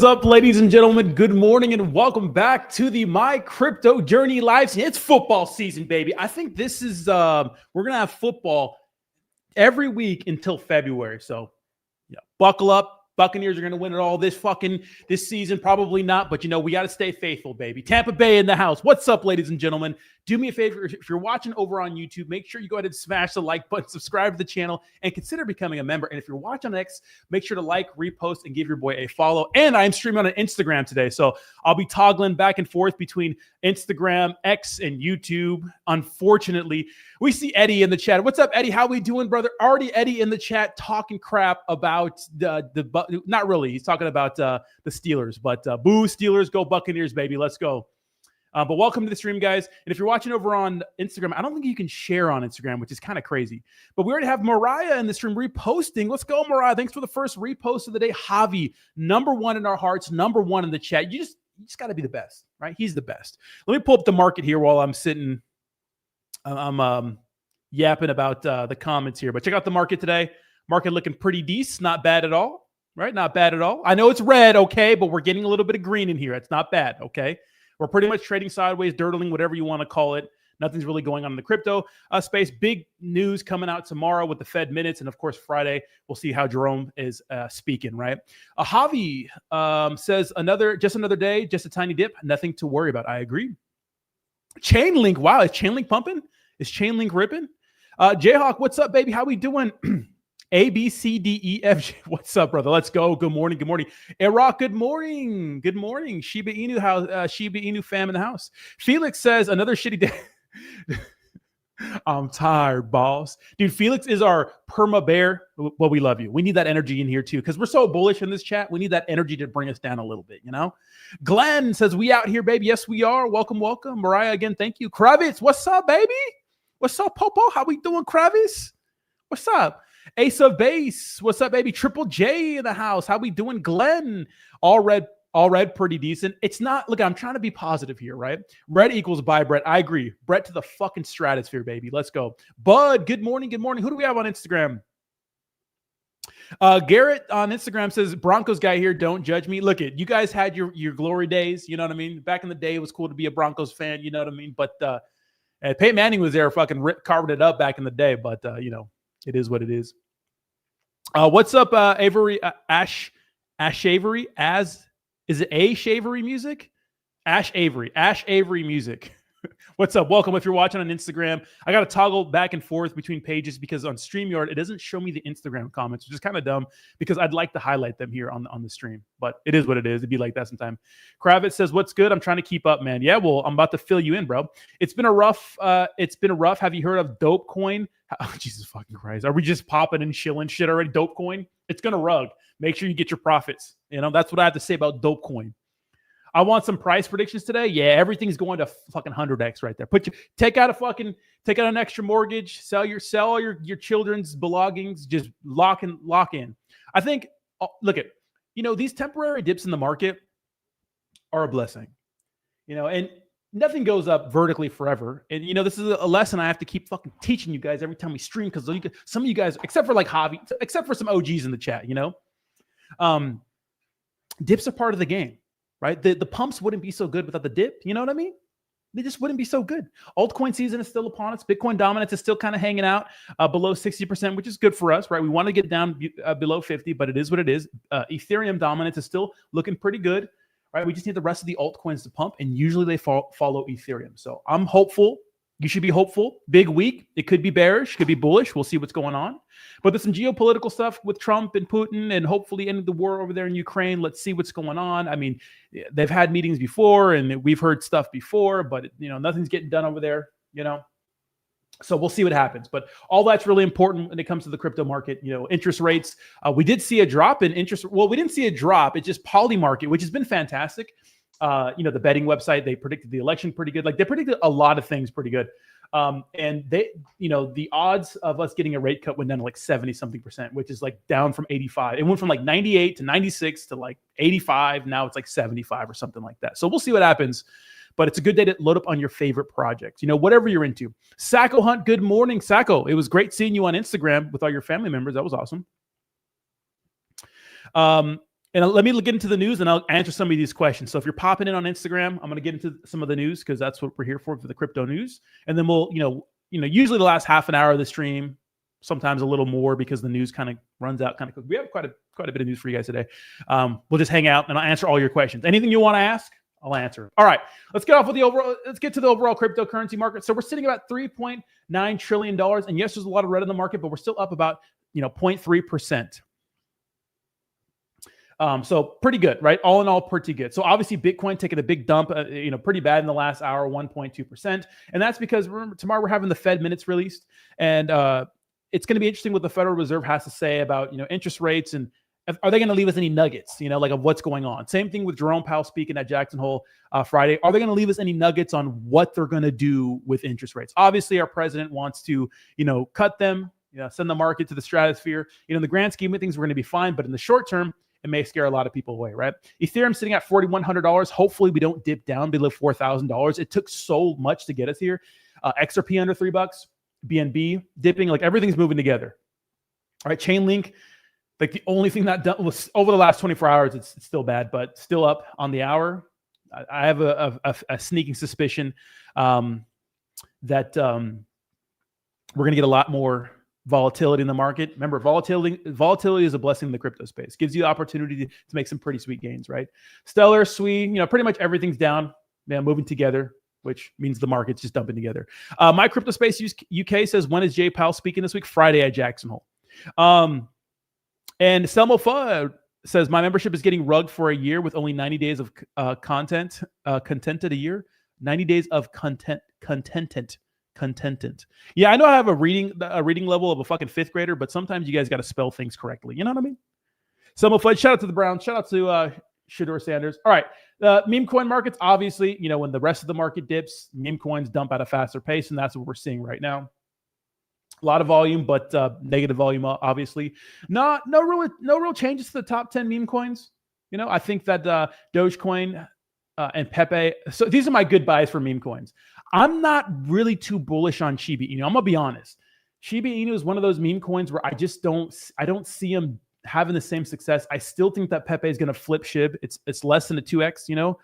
is up, ladies and gentlemen? Good morning and welcome back to the My Crypto Journey live. It's football season, baby. I think this is we're gonna have football every week until February. So yeah, buckle up. Buccaneers are going to win it all this season. Probably not, but we got to stay faithful, baby. Tampa Bay in the house. What's up, ladies and gentlemen? Do me a favor. If you're watching over on YouTube, make sure you go ahead and smash the like button, subscribe to the channel, and consider becoming a member. And if you're watching on X, make sure to like, repost, and give your boy a follow. And I'm streaming on Instagram today, so I'll be toggling back and forth between Instagram, X, and YouTube. Unfortunately, we see Eddie in the chat. What's up, Eddie? How we doing, brother? Already Eddie in the chat talking crap about not really. He's talking about the Steelers, but boo Steelers, go Buccaneers, baby. Let's go. But welcome to the stream, guys. And if you're watching over on Instagram, I don't think you can share on Instagram, which is kind of crazy. But we already have Mariah in the stream reposting. Let's go, Mariah. Thanks for the first repost of the day. Javi, #1 in our hearts, #1 in the chat. You just got to be the best, right? He's the best. Let me pull up the market here while I'm sitting. I'm yapping about the comments here. But check out the market today. Market looking pretty decent. Not bad at all, right? Not bad at all. I know it's red, okay, but we're getting a little bit of green in here. It's not bad, okay? We're pretty much trading sideways, dirtling, whatever you want to call it. Nothing's really going on in the crypto space. Big news coming out tomorrow with the Fed minutes. And, of course, Friday, we'll see how Jerome is speaking, right? Javi says, just another day, just a tiny dip. Nothing to worry about. I agree. Chainlink, wow. Is Chainlink pumping? Is Chainlink ripping? Jayhawk, what's up, baby? How we doing? A, B, C, D, E, F, G. What's up, brother? Let's go. Good morning. Good morning. Iraq, good morning. Good morning. Shiba Inu house, Shiba Inu fam in the house. Felix says, another shitty day. I'm tired, boss. Dude, Felix is our perma bear. Well, we love you. We need that energy in here, too, because we're so bullish in this chat. We need that energy to bring us down a little bit, Glenn says, we out here, baby. Yes, we are. Welcome, welcome. Mariah, again, thank you. Kravitz, what's up, baby? What's up, Popo? How we doing, Kravitz? What's up? Ace of Base, what's up, baby? Triple J in the house. How we doing, Glenn? All red, pretty decent. It's not, look, I'm trying to be positive here, right? Red equals buy, Brett. I agree. Brett to the fucking stratosphere, baby. Let's go. Bud, good morning, good morning. Who do we have on Instagram? Garrett on Instagram says, Broncos guy here, don't judge me. Look, you guys had your glory days, you know what I mean? Back in the day, it was cool to be a Broncos fan, you know what I mean? But Peyton Manning was there, fucking carved it up back in the day, but, it is what it is. What's up, Avery? Ash Avery? Is it A Shavery music? Ash Avery music. What's up? Welcome. If you're watching on Instagram, I got to toggle back and forth between pages because on StreamYard, it doesn't show me the Instagram comments, which is kind of dumb because I'd like to highlight them here on the stream, but it is what it is. It'd be like that sometime. Kravitz says, what's good? I'm trying to keep up, man. Yeah, well, I'm about to fill you in, bro. It's been a rough. Have you heard of Dope Coin? Oh, Jesus fucking Christ. Are we just popping and shilling shit already? Dope Coin? It's going to rug. Make sure you get your profits. That's what I have to say about Dope Coin. I want some price predictions today. Yeah, everything's going to fucking 100x right there. Take out an extra mortgage, sell all your children's belongings, just lock in. I think, look at, these temporary dips in the market are a blessing, and nothing goes up vertically forever. And, this is a lesson I have to keep fucking teaching you guys every time we stream because some of you guys, except for like Javi, except for some OGs in the chat, dips are part of the game. Right? The pumps wouldn't be so good without the dip. You know what I mean? They just wouldn't be so good. Altcoin season is still upon us. Bitcoin dominance is still kind of hanging out below 60%, which is good for us, right? We want to get down below 50, but it is what it is. Ethereum dominance is still looking pretty good, right? We just need the rest of the altcoins to pump, and usually they follow Ethereum. So I'm hopeful. You should be hopeful. Big week. It could be bearish, could be bullish. We'll see what's going on. But there's some geopolitical stuff with Trump and Putin and hopefully ending the war over there in Ukraine. Let's see what's going on. I mean, they've had meetings before and we've heard stuff before, but nothing's getting done over there, So we'll see what happens. But all that's really important when it comes to the crypto market. Interest rates. We did see a drop in interest. Well, we didn't see a drop. It's just Polymarket, which has been fantastic. The betting website, they predicted the election pretty good. Like they predicted a lot of things pretty good. And they, the odds of us getting a rate cut went down to like 70-something%, which is like down from 85. It went from like 98 to 96 to like 85. Now it's like 75 or something like that. So we'll see what happens. But it's a good day to load up on your favorite projects, whatever you're into. Sacco Hunt, good morning, Sacco. It was great seeing you on Instagram with all your family members. That was awesome. And let me get into the news and I'll answer some of these questions. So if you're popping in on Instagram, I'm going to get into some of the news because that's what we're here for the crypto news. And then we'll, usually the last half an hour of the stream, sometimes a little more because the news kind of runs out kind of quick. We have quite a bit of news for you guys today. We'll just hang out and I'll answer all your questions. Anything you want to ask, I'll answer. All right, let's get to the overall cryptocurrency market. So we're sitting about $3.9 trillion. And yes, there's a lot of red in the market, but we're still up about 0.3%. So pretty good, right? All in all, pretty good. So obviously Bitcoin taking a big dump, pretty bad in the last hour, 1.2%. And that's because remember, tomorrow we're having the Fed minutes released. And it's going to be interesting what the Federal Reserve has to say about, interest rates and are they going to leave us any nuggets, of what's going on? Same thing with Jerome Powell speaking at Jackson Hole Friday. Are they going to leave us any nuggets on what they're going to do with interest rates? Obviously, our president wants to, cut them, send the market to the stratosphere. In the grand scheme of things, we're going to be fine. But in the short term, it may scare a lot of people away, right? Ethereum sitting at $4,100. Hopefully we don't dip down below $4,000. It took so much to get us here. XRP under $3, BNB dipping, like everything's moving together. All right, Chainlink, like the only thing that done was over the last 24 hours, it's still bad, but still up on the hour. I have a sneaking suspicion that we're going to get a lot more volatility in the market. Remember, volatility is a blessing in the crypto space. Gives you the opportunity to make some pretty sweet gains, right? Stellar, Sui, pretty much everything's down, moving together, which means the market's just dumping together. My Crypto Space UK says, when is Jay Powell speaking this week? Friday at Jackson Hole. And Selmo Fudd says, my membership is getting rugged for a year with only 90 days of contented a year. 90 days of contented. Yeah, I know I have a reading level of a fucking fifth grader, but sometimes you guys got to spell things correctly. You know what I mean? Selmo Fudd, shout out to the Browns. Shout out to Shador Sanders. All right. Meme coin markets, obviously, when the rest of the market dips, meme coins dump at a faster pace, and that's what we're seeing right now. A lot of volume, but negative volume, obviously. No real changes to the top 10 meme coins. I think that Dogecoin and Pepe. So these are my good buys for meme coins. I'm not really too bullish on Shiba Inu. I'm gonna be honest. Shiba Inu is one of those meme coins where I don't see them having the same success. I still think that Pepe is gonna flip SHIB. It's less than a 2x.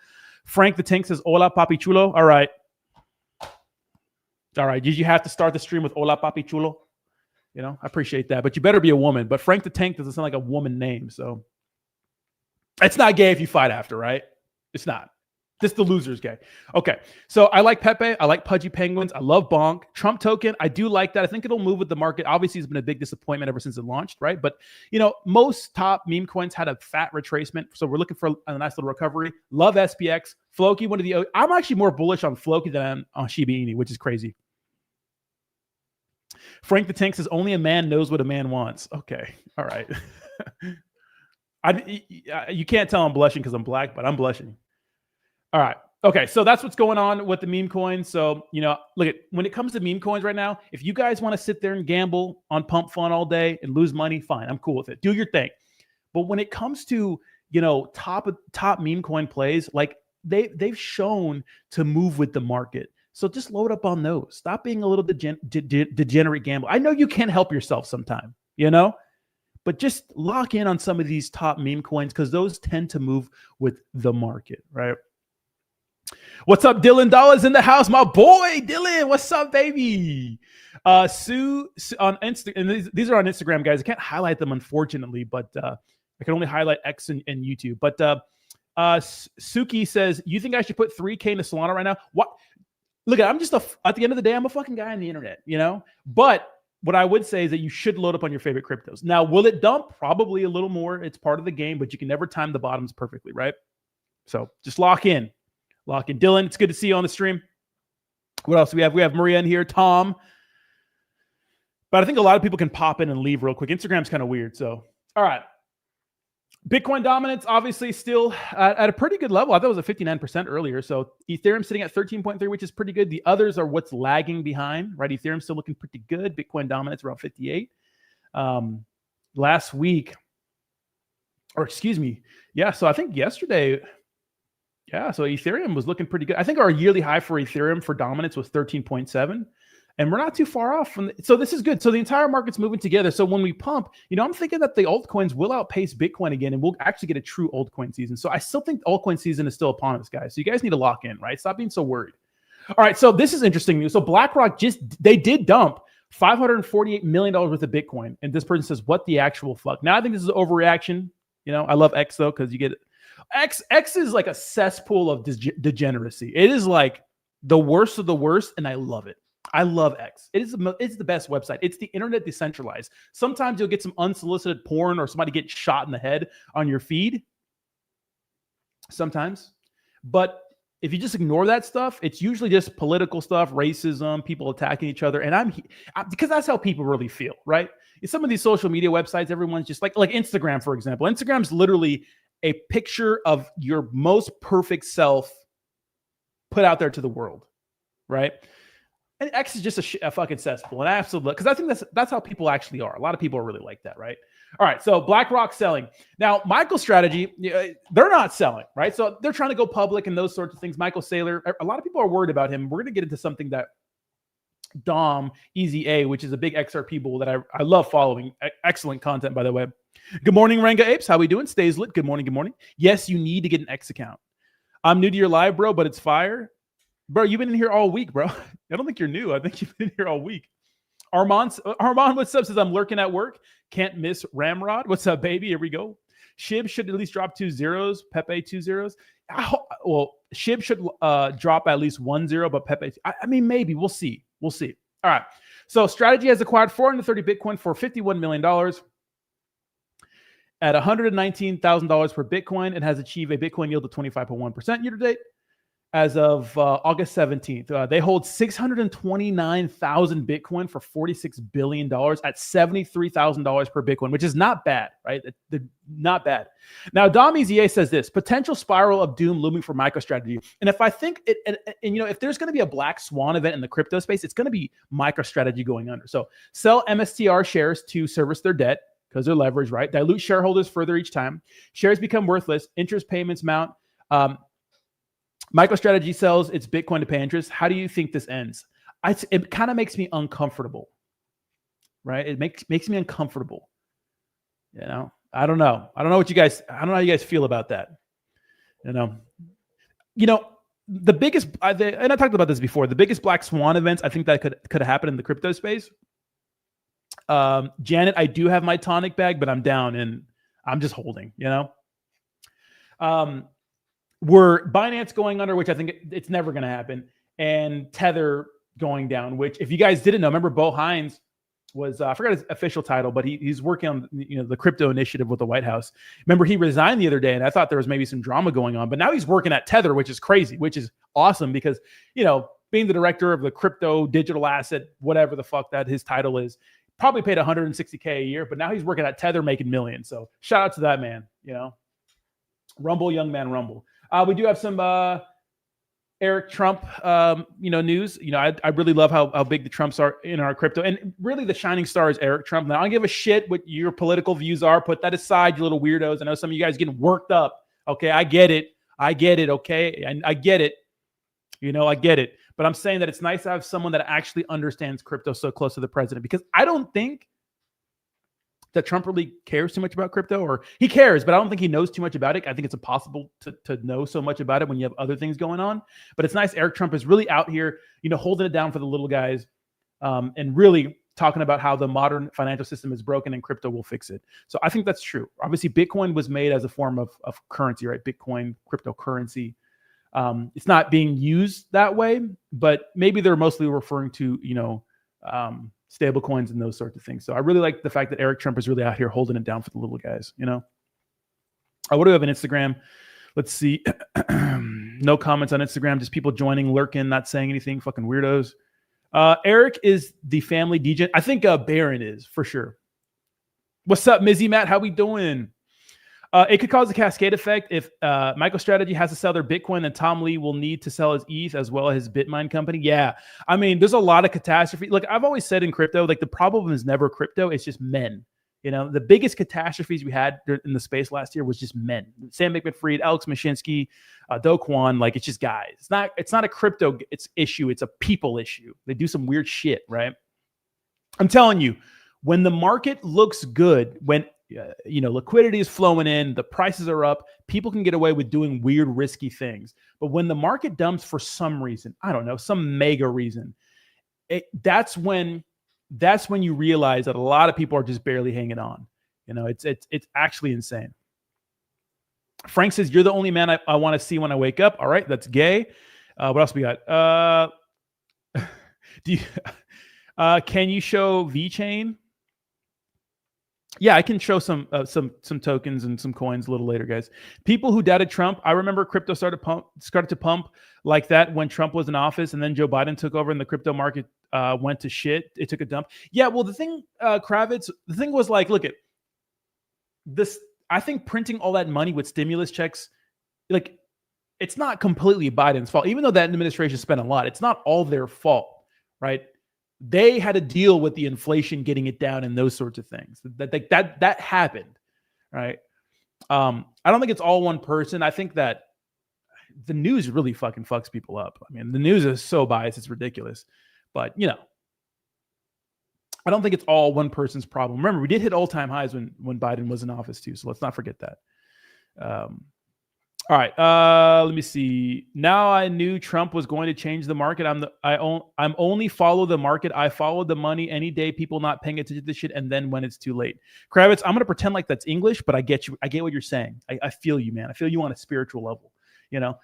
Frank the Tank says, "Hola, papi chulo." All right. Did you have to start the stream with "Hola, papi chulo"? I appreciate that, but you better be a woman. But Frank the Tank doesn't sound like a woman name, so it's not gay if you fight after, right? It's not. Just the loser's gay. Okay, so I like Pepe. I like Pudgy Penguins. I love Bonk. Trump token, I do like that. I think it'll move with the market. Obviously, it's been a big disappointment ever since it launched, right? But, most top meme coins had a fat retracement, so we're looking for a nice little recovery. Love SPX. Floki, one of the... I'm actually more bullish on Floki than I am on Shiba Inu, which is crazy. Frank the Tank says, only a man knows what a man wants. Okay, all right. You can't tell I'm blushing because I'm black, but I'm blushing. All right. Okay. So that's what's going on with the meme coins. So, look when it comes to meme coins right now, if you guys want to sit there and gamble on pump fun all day and lose money, fine. I'm cool with it. Do your thing. But when it comes to, top meme coin plays, like they've shown to move with the market. So just load up on those. Stop being a little degenerate gamble. I know you can't help yourself sometime, but just lock in on some of these top meme coins because those tend to move with the market, right? What's up, Dylan Dollars in the house, my boy Dylan? What's up, baby? Sue on Instagram, and these are on Instagram, guys. I can't highlight them unfortunately, but I can only highlight X and YouTube. But Suki says, "You think I should put 3K into Solana right now?" What? Look, I'm just at the end of the day, I'm a fucking guy on the internet, But what I would say is that you should load up on your favorite cryptos. Now, will it dump? Probably a little more. It's part of the game, but you can never time the bottoms perfectly, right? So just lock in. Dylan, it's good to see you on the stream. What else do we have? We have Maria in here, Tom. But I think a lot of people can pop in and leave real quick. Instagram's kind of weird. So, all right. Bitcoin dominance, obviously, still at a pretty good level. I thought it was a 59% earlier. So Ethereum sitting at 13.3, which is pretty good. The others are what's lagging behind, right? Ethereum still looking pretty good. Bitcoin dominance around 58. Last week, or excuse me. Yeah, so I think yesterday... Yeah, so Ethereum was looking pretty good. I think our yearly high for Ethereum for dominance was 13.7. And we're not too far off from so this is good. So the entire market's moving together. So when we pump, I'm thinking that the altcoins will outpace Bitcoin again, and we'll actually get a true altcoin season. So I still think altcoin season is still upon us, guys. So you guys need to lock in, right? Stop being so worried. All right, so this is interesting news. So BlackRock they did dump $548 million worth of Bitcoin. And this person says, what the actual fuck? Now I think this is an overreaction. I love X though, because you get X is like a cesspool of degeneracy. It is like the worst of the worst, and I love it. I love X. It's the best website. It's the internet decentralized. Sometimes you'll get some unsolicited porn or somebody get shot in the head on your feed. Sometimes. But if you just ignore that stuff, it's usually just political stuff, racism, people attacking each other. And because that's how people really feel, right? Some of these social media websites, everyone's just like Instagram, for example. Instagram's literally a picture of your most perfect self put out there to the world, right? And X is just a fucking cesspool, an absolute, because I think that's how people actually are. A lot of people are really like that, right? All right, so BlackRock selling. Now, MicroStrategy, they're not selling, right? So they're trying to go public and those sorts of things. Michael Saylor, a lot of people are worried about him. We're going to get into something that Dom, Easy A, which is a big XRP bull that I love following. Excellent content, by the way. Good morning, Ranga Apes. How we doing? Stays lit. Good morning, good morning. Yes, you need to get an X account. I'm new to your live, bro, but it's fire. Bro, you've been in here all week, bro. I don't think you're new. I think you've been in here all week. Armand, what's up? Says, I'm lurking at work. Can't miss Ramrod. What's up, baby? Here we go. Shib should at least drop 2 zeros. Pepe 2 zeros. Well, Shib should drop at least 1 0, but Pepe, I mean, maybe. We'll see. We'll see. All right. So Strategy has acquired 430 Bitcoin for $51 million at $119,000 per Bitcoin and has achieved a Bitcoin yield of 25.1% year to date. As of August 17th, they hold 629,000 Bitcoin for $46 billion at $73,000 per Bitcoin, which is not bad, right? Not bad. Now, Dom Easier says this, potential spiral of doom looming for MicroStrategy. And if I think if there's going to be a black swan event in the crypto space, it's going to be MicroStrategy going under. So sell MSTR shares to service their debt because they're leveraged, right? Dilute shareholders further each time. Shares become worthless. Interest payments mount. MicroStrategy sells its Bitcoin to pay interest. How do you think this ends? It kind of makes me uncomfortable, right? It makes me uncomfortable. I don't know. I don't know how you guys feel about that. The biggest, and I talked about this before, the biggest black swan events I think that could happen in the crypto space. Janet, I do have my tonic bag, but I'm down and I'm just holding, Were Binance going under, which I think it's never going to happen, and Tether going down, which if you guys didn't know, remember Bo Hines was, I forgot his official title, but he's working on the crypto initiative with the White House. Remember he resigned the other day, and I thought there was maybe some drama going on, but now he's working at Tether, which is crazy, which is awesome because, being the director of the crypto digital asset, whatever the fuck that his title is, probably paid $160K a year, but now he's working at Tether making millions. So shout out to that man, Rumble, young man, rumble. We do have some Eric Trump, news. I really love how big the Trumps are in our crypto. And really the shining star is Eric Trump. Now, I don't give a shit what your political views are. Put that aside, you little weirdos. I know some of you guys getting worked up. Okay, I get it. Okay, and I get it. I get it. But I'm saying that it's nice to have someone that actually understands crypto so close to the president, because I don't think that Trump really cares too much about crypto, or he cares, but I don't think he knows too much about it. I think it's impossible to know so much about it when you have other things going on. But it's nice Eric Trump is really out here, holding it down for the little guys, and really talking about how the modern financial system is broken and crypto will fix it. So I think that's true. Obviously, Bitcoin was made as a form of currency, right? Bitcoin, cryptocurrency. It's not being used that way, but maybe they're mostly referring to, stable coins and those sorts of things. So I really like the fact that Eric Trump is really out here holding it down for the little guys, what do we have on Instagram? Let's see. No comments on Instagram, just people joining, lurking, not saying anything, fucking weirdos. Eric is the family DJ. I think Baron is for sure. What's up, Mizzy Matt? How we doing? It could cause a cascade effect if MicroStrategy has to sell their Bitcoin, then Tom Lee will need to sell his ETH as well as his Bitmine company. Yeah, I mean, there's a lot of catastrophe. Look, I've always said in crypto, like the problem is never crypto, it's just men. You know, the biggest catastrophes we had in the space last year was just men. Sam Bankman-Fried, Alex Mashinsky, Do Kwon. Like, it's just guys. It's not a crypto issue. It's a people issue. They do some weird shit, right? I'm telling you, when the market looks good, when liquidity is flowing in, the prices are up, people can get away with doing weird, risky things. But when the market dumps for some reason, I don't know, some mega reason, that's when you realize that a lot of people are just barely hanging on. You know, it's actually insane. Frank says, you're the only man I want to see when I wake up. All right, that's gay. What else we got? Can you show VeChain? Yeah, I can show some tokens and some coins a little later, guys. People who doubted Trump, I remember crypto started to pump like that when Trump was in office, and then Joe Biden took over and the crypto market went to shit. It took a dump. Yeah, well, the thing, Kravitz, the thing was like, look at this. I think printing all that money with stimulus checks, like, it's not completely Biden's fault. Even though that administration spent a lot, it's not all their fault, right? They had to deal with the inflation, getting it down, and those sorts of things. That happened, right? I don't think it's all one person. I think that the news really fucking fucks people up. I mean, the news is so biased, it's ridiculous. But, you know, I don't think it's all one person's problem. Remember, we did hit all-time highs when Biden was in office too, so let's not forget that. All right, let me see. Now I knew Trump was going to change the market. I'm only follow the market. I follow the money any day. People not paying attention to this shit, and then when it's too late. Kravitz, I'm gonna pretend like that's English, but I get you. I get what you're saying. I feel you, man. I feel you on a spiritual level. You know,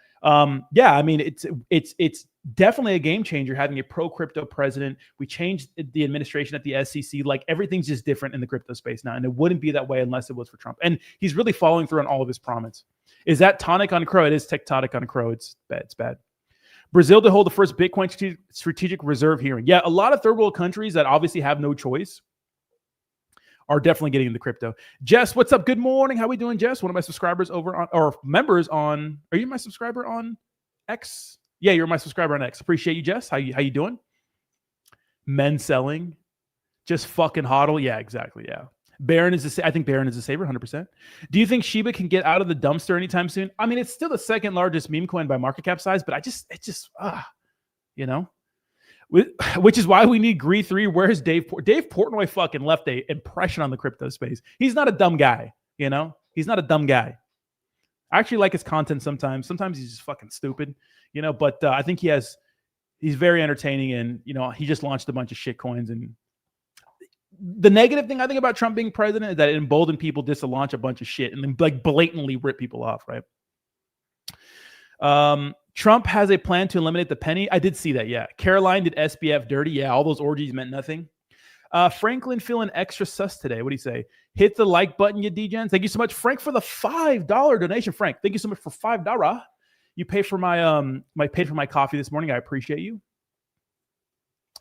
yeah. I mean, it's definitely a game changer having a pro crypto president. We changed the administration at the SEC. Like, everything's just different in the crypto space now, and it wouldn't be that way unless it was for Trump. And he's really following through on all of his promise. Is that tonic on Crow? It is tectonic on Crow. It's bad. It's bad. Brazil to hold the first Bitcoin strategic reserve hearing. Yeah, a lot of third world countries that obviously have no choice are definitely getting into crypto. Jess, what's up? Good morning. How we doing, Jess? One of my subscribers over on, or members on, are you my subscriber on X? Yeah, you're my subscriber on X. Appreciate you, Jess. How you doing? Men selling. Just fucking hodl. Yeah, exactly. Yeah. Baron is I think Baron is a saver, 100%. Do you think Shiba can get out of the dumpster anytime soon? I mean, it's still the second largest meme coin by market cap size, but you know, which is why we need Gree 3. Where's Dave? Dave Portnoy fucking left a impression on the crypto space. He's not a dumb guy, you know? He's not a dumb guy. I actually like his content sometimes. Sometimes he's just fucking stupid, you know, but I think he's very entertaining, and, you know, he just launched a bunch of shit coins. And the negative thing I think about Trump being president is that it emboldened people just to launch a bunch of shit and then, like, blatantly rip people off, right? Trump has a plan to eliminate the penny. I did see that, yeah. Caroline did SBF dirty. Yeah, all those orgies meant nothing. Franklin feeling extra sus today. What do you say? Hit the like button, you degens. Thank you so much, Frank, for the $5 donation. Frank, thank you so much for $5. You paid for my coffee this morning. I appreciate you.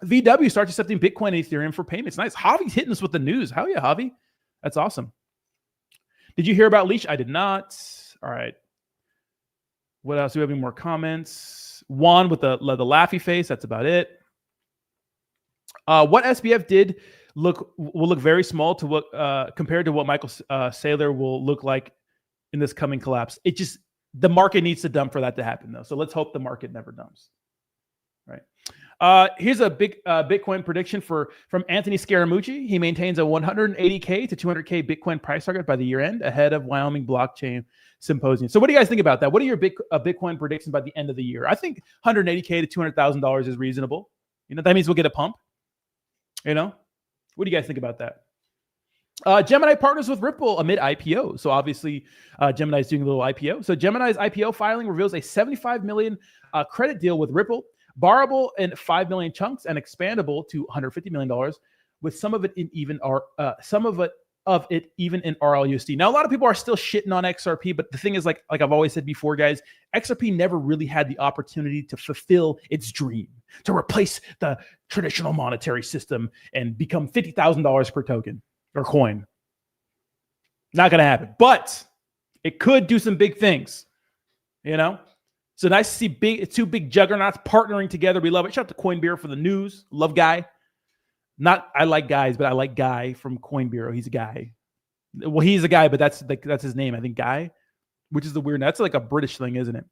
VW starts accepting Bitcoin and Ethereum for payments. Nice. Javi's hitting us with the news. Hell yeah, Javi. That's awesome. Did you hear about Leash? I did not. All right. What else? Do we have any more comments? Juan with the laughy face. That's about it. What SBF did will look very small to what compared to what Michael Saylor will look like in this coming collapse. The market needs to dump for that to happen, though. So let's hope the market never dumps. Right. Here's a big Bitcoin prediction from Anthony Scaramucci. He maintains a 180K to 200K Bitcoin price target by the year end, ahead of Wyoming Blockchain Symposium. So what do you guys think about that? What are your Bitcoin predictions by the end of the year? I think $180K to $200,000 is reasonable. You know, that means we'll get a pump. You know, what do you guys think about that? Gemini partners with Ripple amid IPO. So obviously, Gemini is doing a little IPO. So Gemini's IPO filing reveals a $75 million credit deal with Ripple, borrowable in 5 million chunks and expandable to $150 million, with some of it even in RLUSD. Now, a lot of people are still shitting on XRP, but the thing is, like I've always said before, guys, XRP never really had the opportunity to fulfill its dream, to replace the traditional monetary system and become $50,000 per token or coin. Not going to happen, but it could do some big things, you know? So nice to see two big juggernauts partnering together. We love it. Shout out to Coin Beer for the news. Love guy. Not I like guys, but I like Guy from Coin Bureau. He's a guy. Well, he's a guy, but that's his name. I think Guy, which is the weird. That's like a British thing, isn't it?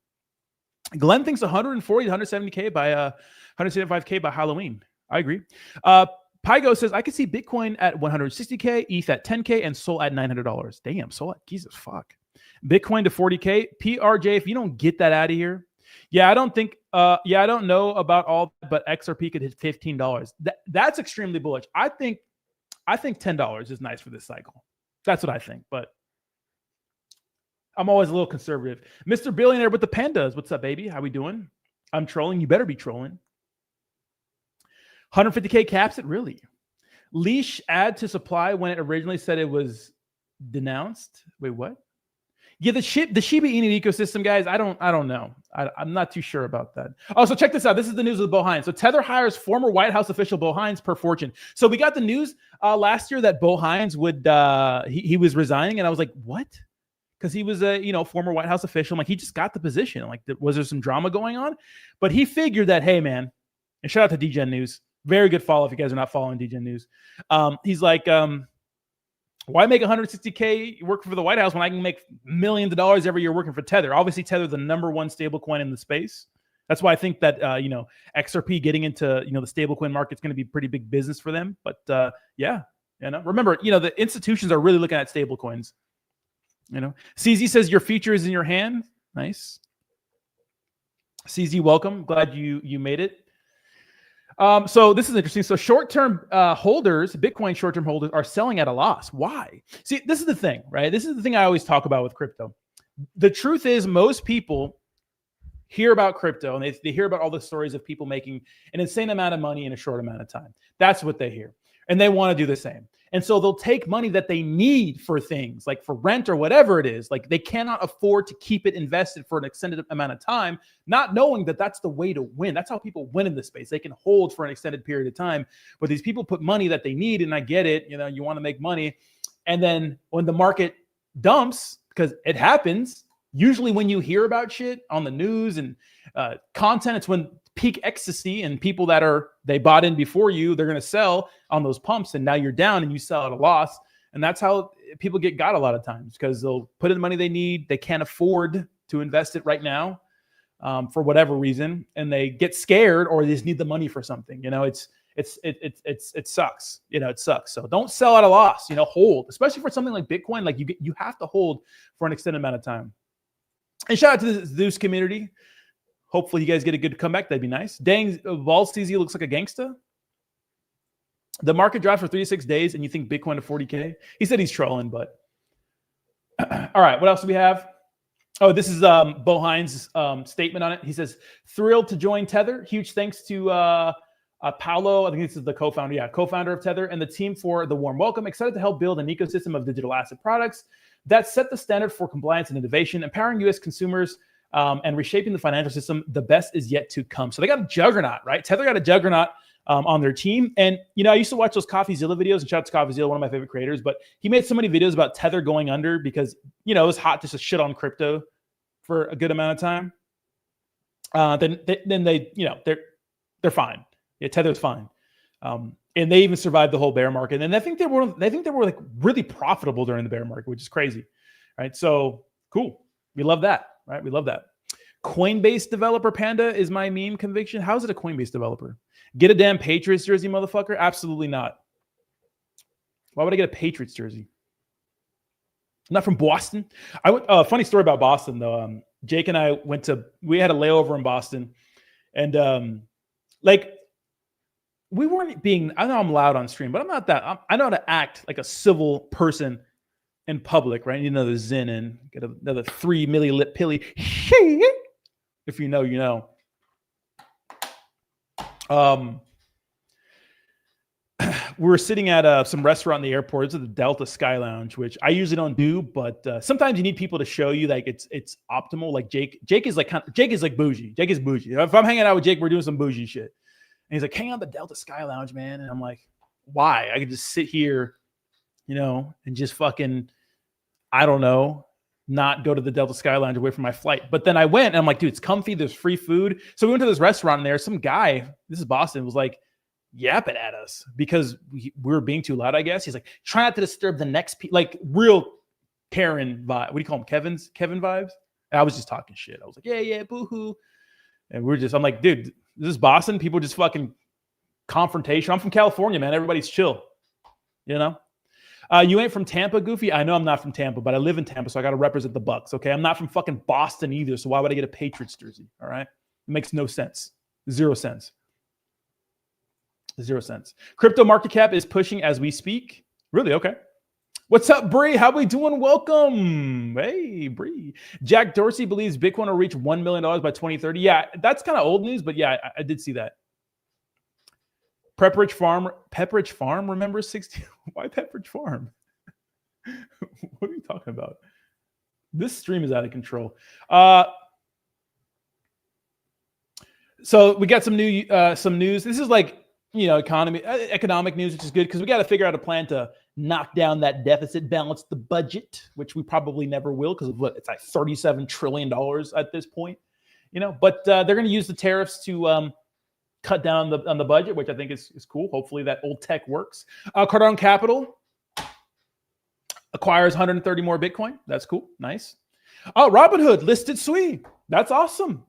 Glenn thinks 140 to 170K by 175K by Halloween. I agree. Pygo says I could see Bitcoin at 160K, ETH at 10K, and Sol at $900. Damn, Sol at Jesus fuck. Bitcoin to 40K. PRJ, if you don't get that out of here. Yeah, I don't think. I don't know about all, but XRP could hit $15. That's extremely bullish. I think $10 is nice for this cycle. That's what I think. But I'm always a little conservative. Mr. Billionaire with the pandas. What's up, baby? How we doing? I'm trolling. You better be trolling. 150K caps it? Really? Leash add to supply when it originally said it was denounced. Wait, what? Yeah, the Shiba Inu ecosystem, guys. I don't know. I'm not too sure about that. Oh, so check this out. This is the news of Bo Hines. So Tether hires former White House official Bo Hines per Fortune. So we got the news last year that Bo Hines would he was resigning, and I was like, what? Because he was a former White House official. I'm like, he just got the position. Like, was there some drama going on? But he figured that, hey, man, and shout out to DGen News. Very good follow if you guys are not following DGen News. He's like, why make 160K working for the White House when I can make millions of dollars every year working for Tether? Obviously, Tether the number one stablecoin in the space. That's why I think that XRP getting into the stablecoin market is going to be pretty big business for them. But remember, the institutions are really looking at stablecoins. CZ says your future is in your hand. Nice. CZ, welcome. Glad you made it. So this is interesting. So short-term holders, Bitcoin short-term holders are selling at a loss. Why? See, this is the thing, right? This is the thing I always talk about with crypto. The truth is most people hear about crypto and they hear about all the stories of people making an insane amount of money in a short amount of time. That's what they hear. And they want to do the same. And so they'll take money that they need for things like for rent or whatever it is. Like they cannot afford to keep it invested for an extended amount of time, not knowing that that's the way to win. That's how people win in this space. They can hold for an extended period of time, but these people put money that they need. And I get it. You want to make money. And then when the market dumps, because it happens, usually when you hear about shit on the news and content, it's when peak ecstasy and people that they bought in before you, they're going to sell on those pumps, and now you're down and you sell at a loss. And that's how people get got a lot of times, because they'll put in the money they need. They can't afford to invest it right now for whatever reason, and they get scared or they just need the money for something. It sucks. It sucks. So don't sell at a loss. Hold, especially for something like Bitcoin. Like you have to hold for an extended amount of time. And shout out to the Zeus community. Hopefully you guys get a good comeback. That'd be nice. Dang, Vol CZ looks like a gangsta. The market dropped for 3 to 6 days, and you think Bitcoin to 40K? He said he's trolling, but all right. What else do we have? Oh, this is Bo Hines' statement on it. He says, thrilled to join Tether. Huge thanks to Paolo. I think this is the co-founder. Yeah, co-founder of Tether and the team for the warm welcome. Excited to help build an ecosystem of digital asset products that set the standard for compliance and innovation, empowering U.S. consumers and reshaping the financial system. The best is yet to come. So they got a juggernaut, right? Tether got a juggernaut on their team. And, I used to watch those CoffeeZilla videos, and shout out to CoffeeZilla, one of my favorite creators, but he made so many videos about Tether going under because, it was hot just to shit on crypto for a good amount of time. Then they're fine. Yeah, Tether's fine. And they even survived the whole bear market. And I think they were like really profitable during the bear market, which is crazy, right? So cool. We love that, right? We love that. Coinbase developer Panda is my meme conviction. How is it a Coinbase developer? Get a damn Patriots jersey, motherfucker? Absolutely not. Why would I get a Patriots jersey? I'm not from Boston. Funny story about Boston though. Jake and I we had a layover in Boston, and we weren't being, I know I'm loud on stream, but I'm not that. I know how to act like a civil person in public, right? You need another Zen and get another 3 millilip pilly. If you know, you know. We were sitting at some restaurant in the airport. It's at the Delta Sky Lounge, which I usually don't do, but sometimes you need people to show you like it's optimal. Like Jake is like bougie. Jake is bougie. If I'm hanging out with Jake, we're doing some bougie shit. And he's like, hang out at the Delta Sky Lounge, man. And I'm like, why? I could just sit here, and just fucking, I don't know, not go to the Delta Sky Lounge away from my flight. But then I went and I'm like, dude, it's comfy. There's free food. So we went to this restaurant and there. Some guy, this is Boston, was like, yapping at us because we were being too loud, I guess. He's like, try not to disturb the next like real Karen vibe. What do you call them? Kevin vibes? And I was just talking shit. I was like, yeah, boo-hoo. And I'm like, dude, this is Boston. People just fucking confrontation. I'm from California, man. Everybody's chill. You know? You ain't from Tampa, Goofy? I know I'm not from Tampa, but I live in Tampa, so I got to represent the Bucks, okay? I'm not from fucking Boston either, so why would I get a Patriots jersey, all right? It makes no sense. 0 cents. 0 cents. Crypto market cap is pushing as we speak. Really? Okay. What's up, Bree? How we doing? Welcome. Hey, Bree. Jack Dorsey believes Bitcoin will reach $1 million by 2030. Yeah, that's kind of old news, but yeah, I did see that. Pepperidge Farm remembers 60. Why Pepperidge Farm? What are you talking about? This stream is out of control. So we got some news. This is like, you know, economic news, which is good because we got to figure out a plan to knock down that deficit, balance the budget, which we probably never will because it's like $37 trillion at this point, you know. But they're going to use the tariffs to cut down on the budget, which I think is cool. Hopefully that old tech works. Cardano Capital acquires 130 more Bitcoin. That's cool. Nice. Oh, Robinhood listed SWI. That's awesome.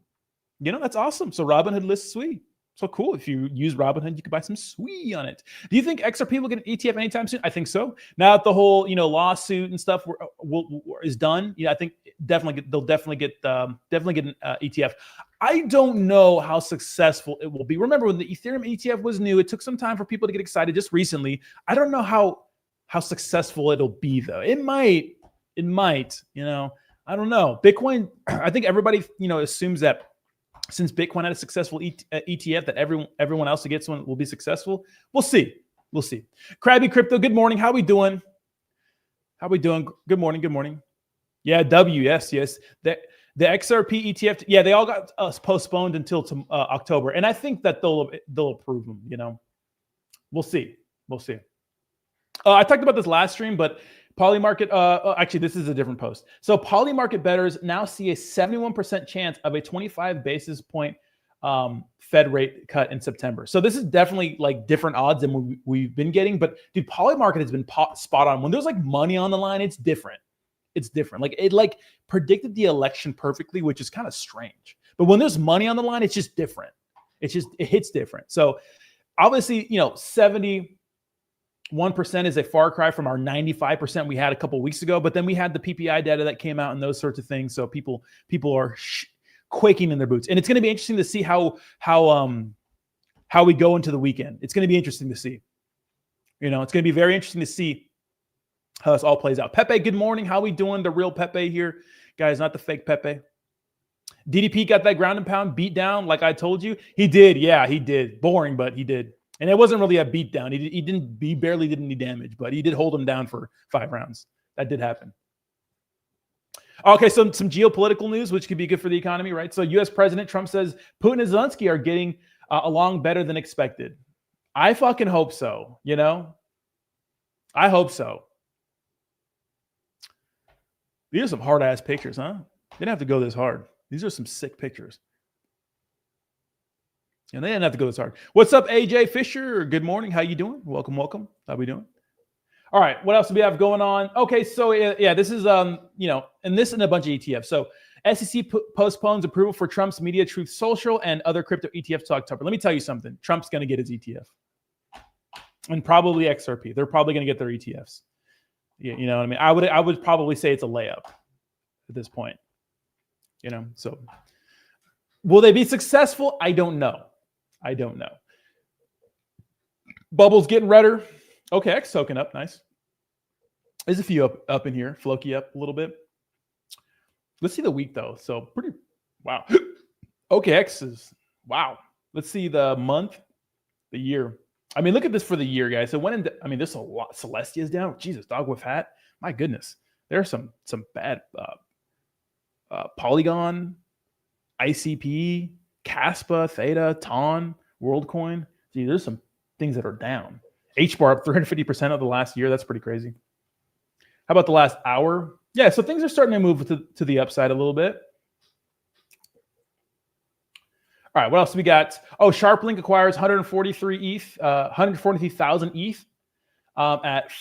You know, that's awesome. So Robinhood lists SWI. So cool. If you use Robinhood, you can buy some SWI on it. Do you think XRP will get an ETF anytime soon? I think so. Now that the whole, you know, lawsuit and stuff is done, I think they'll definitely get an ETF. I don't know how successful it will be. Remember when the Ethereum ETF was new, it took some time for people to get excited just recently. I don't know how successful it'll be though. It might, you know, I don't know. Bitcoin, I think everybody, you know, assumes that since Bitcoin had a successful ETF, that everyone else who gets one will be successful. We'll see. Krabby Crypto, good morning. How we doing? Good morning. Yeah, yes. The XRP ETF, yeah, they all got postponed until October, and I think that they'll approve them. You know, we'll see. I talked about this last stream, but Polymarket, actually, this is a different post. So Polymarket bettors now see a 71% chance of a 25 basis point Fed rate cut in September. So this is definitely like different odds than we've been getting. But dude, Polymarket has been spot on. When there's like money on the line, it's different. Like it like predicted the election perfectly, which is kind of strange. But when there's money on the line, it's just different. It hits different. So obviously, you know, 71% is a far cry from our 95% we had a couple of weeks ago. But then we had the PPI data that came out and those sorts of things. So people are quaking in their boots. And it's going to be interesting to see how we go into the weekend. It's going to be interesting to see. You know, it's going to be very interesting to see how this all plays out. Pepe, good morning. How we doing? The real Pepe here. Guys, not the fake Pepe. DDP got that ground and pound beat down like I told you. He did. Yeah, he did. Boring, but he did. And it wasn't really a beat down. He barely did any damage, but he did hold him down for 5 rounds. That did happen. Okay, so some geopolitical news, which could be good for the economy, right? So U.S. President Trump says Putin and Zelensky are getting along better than expected. I fucking hope so, you know? I hope so. These are some hard-ass pictures, huh? They didn't have to go this hard. These are some sick pictures. And they didn't have to go this hard. What's up, AJ Fisher? Good morning. How you doing? Welcome. How we doing? All right. What else do we have going on? Okay. So yeah, this is, you know, and this and a bunch of ETFs. So SEC postpones approval for Trump's Media Truth Social and other crypto ETFs to October. Let me tell you something. Trump's going to get his ETF and probably XRP. They're probably going to get their ETFs. You know what I mean? I would probably say it's a layup at this point, you know? So will they be successful? I don't know. Bubbles getting redder. OKX soaking up. Nice. There's a few up in here. Floki up a little bit. Let's see the week though. So pretty, wow. OKX is, wow. Let's see the month, the year. I mean, look at this for the year, guys. So this is a lot. Celestia's down. Jesus, dog with hat. My goodness. There's some bad Polygon, ICP, Caspa, Theta, TON, WorldCoin. Gee, there's some things that are down. HBAR up 350% of the last year. That's pretty crazy. How about the last hour? Yeah, so things are starting to move to the upside a little bit. All right, what else we got? Oh, SharpLink acquires 143 ETH, 143,000 ETH at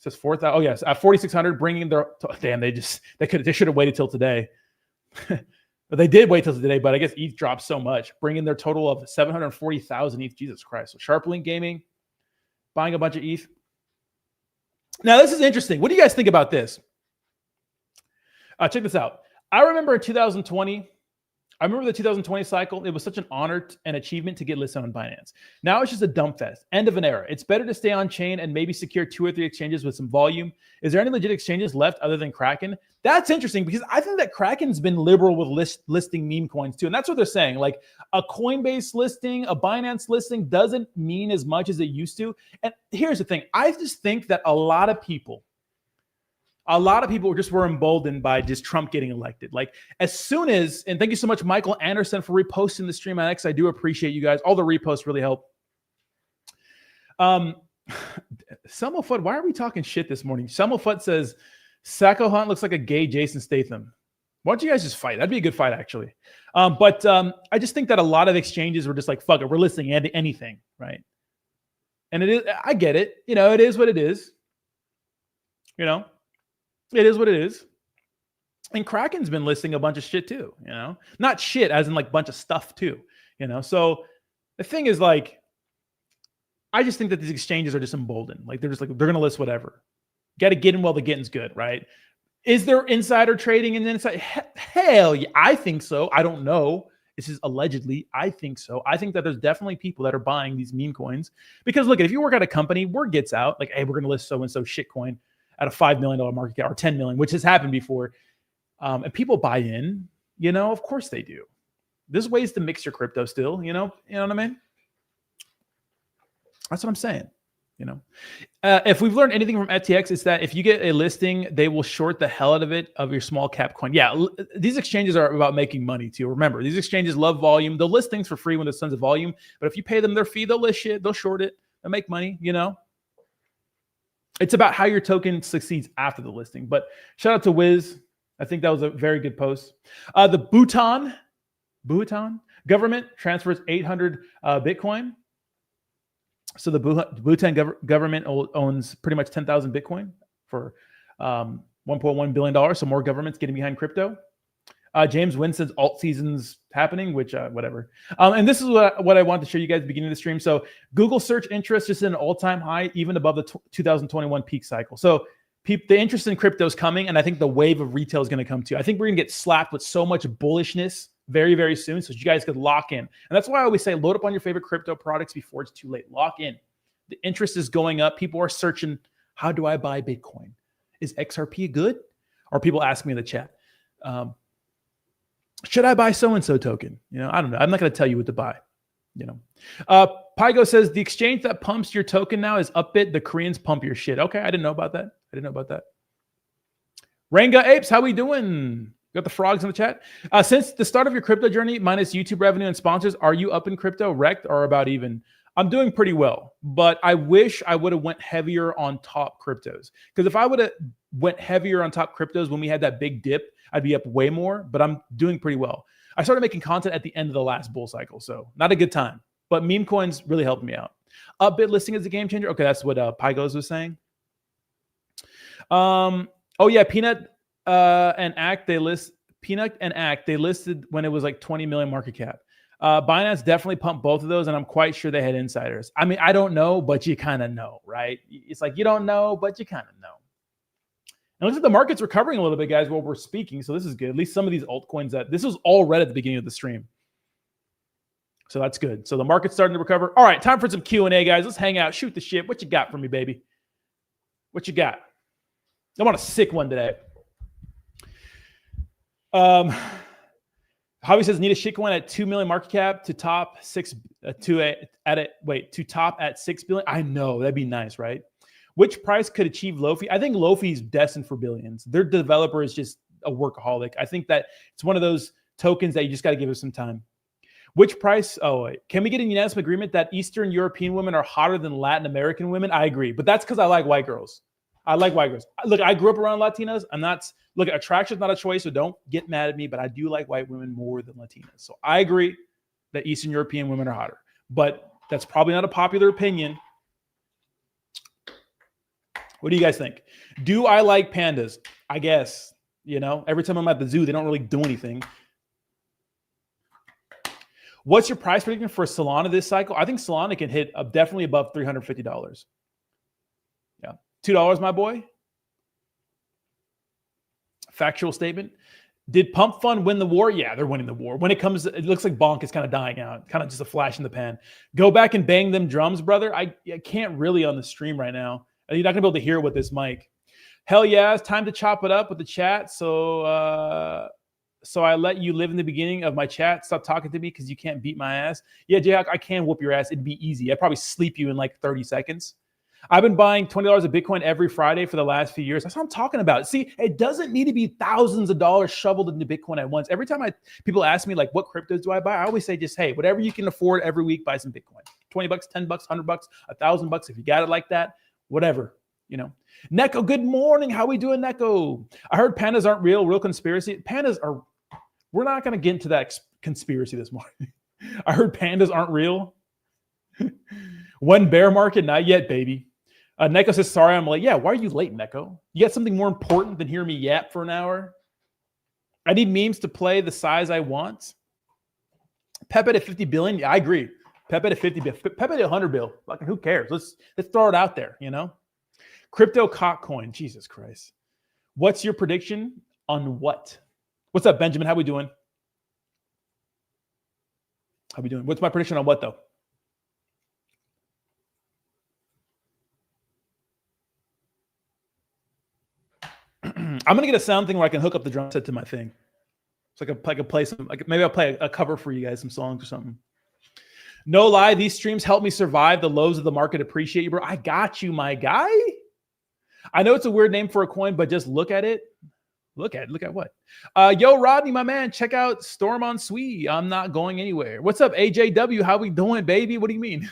says 4,000. Oh yes, at 4,600, bringing their damn. They should have waited till today. But they did wait till today, but I guess ETH dropped so much, bringing their total of 740,000 ETH. Jesus Christ! So SharpLink Gaming buying a bunch of ETH. Now this is interesting. What do you guys think about this? Check this out. I remember in 2020. I remember the 2020 cycle. It was such an honor and achievement to get listed on Binance. Now it's just a dump fest. End of an era. It's better to stay on chain and maybe secure 2 or 3 exchanges with some volume. Is there any legit exchanges left other than Kraken? That's interesting because I think that Kraken's been liberal with listing meme coins too. And that's what they're saying. Like a Coinbase listing, a Binance listing doesn't mean as much as it used to. And here's the thing. I just think that a lot of people just were emboldened by just Trump getting elected. Like as soon as, and thank you so much, Michael Anderson, for reposting the stream on X. I do appreciate you guys. All the reposts really help. Selma Fudd, why are we talking shit this morning? Selma Fudd says, Sacco Hunt looks like a gay Jason Statham. Why don't you guys just fight? That'd be a good fight, actually. But I just think that a lot of exchanges were just like, fuck it, we're listing anything, right? And it is, I get it. You know, it is what it is. You know? It is what it is. And Kraken's been listing a bunch of shit too, you know? Not shit as in like bunch of stuff too, you know? So the thing is like, I just think that these exchanges are just emboldened. Like they're just like, they're going to list whatever. Got to get in while the getting's good, right? Is there insider trading in the inside? Hell yeah, I think so. I don't know. This is allegedly. I think so. I think that there's definitely people that are buying these meme coins because look, if you work at a company, word gets out like, hey, we're going to list so-and-so shit coin at a $5 million market cap or 10 million, which has happened before. And people buy in, you know, of course they do. There's ways to mix your crypto still, you know what I mean? That's what I'm saying, you know? If we've learned anything from FTX, it's that if you get a listing, they will short the hell out of it of your small cap coin. Yeah, these exchanges are about making money too. Remember, these exchanges love volume. They'll list things for free when there's tons of volume, but if you pay them their fee, they'll list shit, they'll short it, they'll make money, you know? It's about how your token succeeds after the listing. But shout out to Wiz. I think that was a very good post. The Bhutan government transfers 800 Bitcoin. So the Bhutan government owns pretty much 10,000 Bitcoin for $1.1 billion. So more governments getting behind crypto. James Wynn says alt season's happening, which whatever. And this is what I wanted to show you guys at the beginning of the stream. So Google search interest just at an all-time high, even above the 2021 peak cycle. So the interest in crypto is coming, and I think the wave of retail is going to come too. I think we're going to get slapped with so much bullishness very, very soon, so you guys could lock in. And that's why I always say load up on your favorite crypto products before it's too late. Lock in. The interest is going up. People are searching, how do I buy Bitcoin? Is XRP good? Or people ask me in the chat, should I buy so-and-so token? You know, I don't know. I'm not going to tell you what to buy. You know, Pygo says the exchange that pumps your token now is Upbit. The Koreans pump your shit. Okay, I didn't know about that. Ranga Apes, how we doing? Got the frogs in the chat. Since the start of your crypto journey, minus YouTube revenue and sponsors, are you up in crypto, wrecked, or about even? I'm doing pretty well, but I wish I would have went heavier on top cryptos. Because if I would have went heavier on top cryptos when we had that big dip, I'd be up way more, but I'm doing pretty well. I started making content at the end of the last bull cycle, so not a good time. But meme coins really helped me out. Upbit listing is a game changer. Okay, that's what Pygos was saying. Oh yeah, Peanut and Act, they listed when it was like 20 million market cap. Binance definitely pumped both of those, and I'm quite sure they had insiders. I mean, I don't know, but you kind of know, right? It's like you don't know, but you kind of know. And looks like the market's recovering a little bit, guys, while we're speaking, so this is good. At least some of these altcoins this was all red at the beginning of the stream. So that's good. So the market's starting to recover. All right, time for some Q&A, guys. Let's hang out. Shoot the shit. What you got for me, baby? What you got? I want a sick one today. Javi says need a shitcoin at 2 million market cap to top to top at 6 billion. I know that'd be nice, right? Which price could achieve Lofi? I think Lofi's destined for billions. Their developer is just a workaholic. I think that it's one of those tokens that you just got to give it some time. Which price? Oh, wait. Can we get a unanimous agreement that Eastern European women are hotter than Latin American women? I agree, but that's because I like white girls. I like white girls. Look, I grew up around Latinas. Look, attraction is not a choice, so don't get mad at me, but I do like white women more than Latinas. So I agree that Eastern European women are hotter, but that's probably not a popular opinion. What do you guys think? Do I like pandas? I guess, every time I'm at the zoo, they don't really do anything. What's your price prediction for Solana this cycle? I think Solana can hit definitely above $350. Yeah. $2, my boy. Factual statement. Did Pump Fund win the war? Yeah, they're winning the war. When it looks like Bonk is kind of dying out, kind of just a flash in the pan. Go back and bang them drums, brother. I can't really on the stream right now. You're not going to be able to hear it with this mic. Hell yeah, it's time to chop it up with the chat. So I let you live in the beginning of my chat. Stop talking to me because you can't beat my ass. Yeah, Jayhawk, I can whoop your ass. It'd be easy. I'd probably sleep you in like 30 seconds. I've been buying $20 of Bitcoin every Friday for the last few years. That's what I'm talking about. See, it doesn't need to be thousands of dollars shoveled into Bitcoin at once. Every time people ask me like, what cryptos do I buy? I always say just, hey, whatever you can afford every week, buy some Bitcoin. $20, $10, $100, $1,000. If you got it like that, whatever, Neko, good morning. How we doing, Neko? I heard pandas aren't real conspiracy. We're not going to get into that conspiracy this morning. I heard pandas aren't real. When bear market? Not yet, baby. Neko says, sorry, I'm late. Yeah, why are you late, Neko? You got something more important than hear me yap for an hour? I need memes to play the size I want. Pepe to 50 billion? Yeah, I agree. Pepe to 50 billion. Pepe to 100 bill. Fucking who cares? Let's throw it out there, Crypto cock coin. Jesus Christ. What's your prediction on what? What's up, Benjamin? How we doing? What's my prediction on what, though? I'm gonna get a sound thing where I can hook up the drum set to my thing, so I can play some. Maybe I'll play a cover for you guys, some songs or something. No lie, these streams help me survive the lows of the market. Appreciate you, bro. I got you, my guy. I know it's a weird name for a coin, but just look at it. Look at what? Yo, Rodney, my man, check out Storm on Swee. I'm not going anywhere. What's up, AJW? How we doing, baby? What do you mean?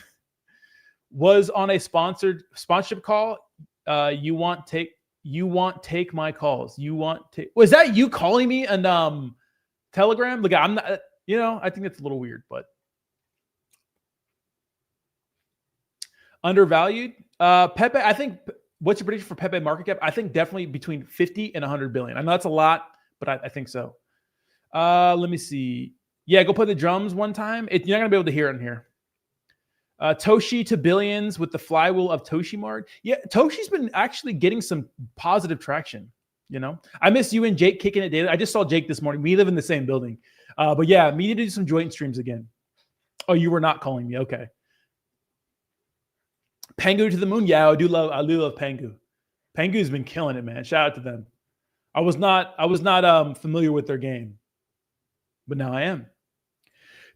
Was on a sponsorship call. You want take my calls. Was that you calling me on Telegram? Look, I'm not, I think it's a little weird, but undervalued. Pepe, I think, what's your prediction for Pepe market cap? I think definitely between 50 and 100 billion. I know that's a lot, but I think so. Let me see. Yeah, go play the drums one time. You're not going to be able to hear it in here. Toshi to billions with the flywheel of Toshimart. Yeah, Toshi's been actually getting some positive traction. I miss you and Jake kicking it daily. I just saw Jake this morning. We live in the same building. But yeah, we need to do some joint streams again. Oh, you were not calling me. Okay. Pengu to the moon. Yeah, I do love Pengu. Pengu's been killing it, man. Shout out to them. I was not familiar with their game, but now I am.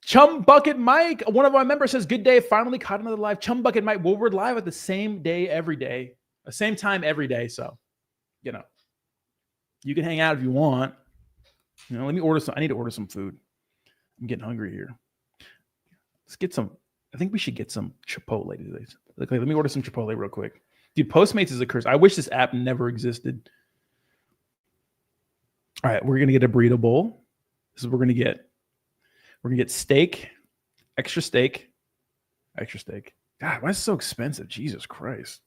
Chum Bucket Mike, one of our members says, good day, finally caught another live. Chum Bucket Mike, well, we're live at the same day every day, the same time every day. So, you can hang out if you want. Let me order some. I need to order some food. I'm getting hungry here. Let's get some. I think we should get some Chipotle today. Let me order some Chipotle real quick. Dude, Postmates is a curse. I wish this app never existed. All right, we're going to get a burrito bowl. This is what we're going to get. We're going to get steak, extra steak. God, why is it so expensive? Jesus Christ.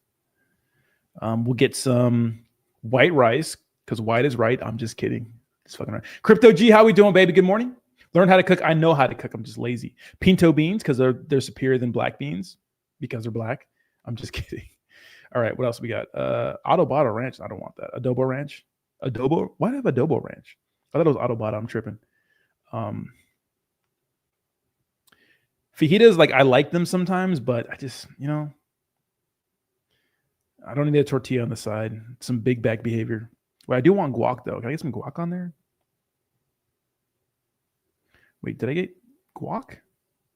We'll get some white rice because white is right. I'm just kidding. It's fucking right. Crypto G, how we doing, baby? Good morning. Learn how to cook. I know how to cook. I'm just lazy. Pinto beans because they're superior than black beans because they're black. I'm just kidding. All right, what else we got? Autobot Ranch. I don't want that. Adobo Ranch. Adobo. Why do I have Adobo Ranch? I thought it was Autobot. I'm tripping. Fajitas, I like them sometimes, but I just, I don't need a tortilla on the side. Some big back behavior. Well, I do want guac though. Can I get some guac on there? Wait, did I get guac?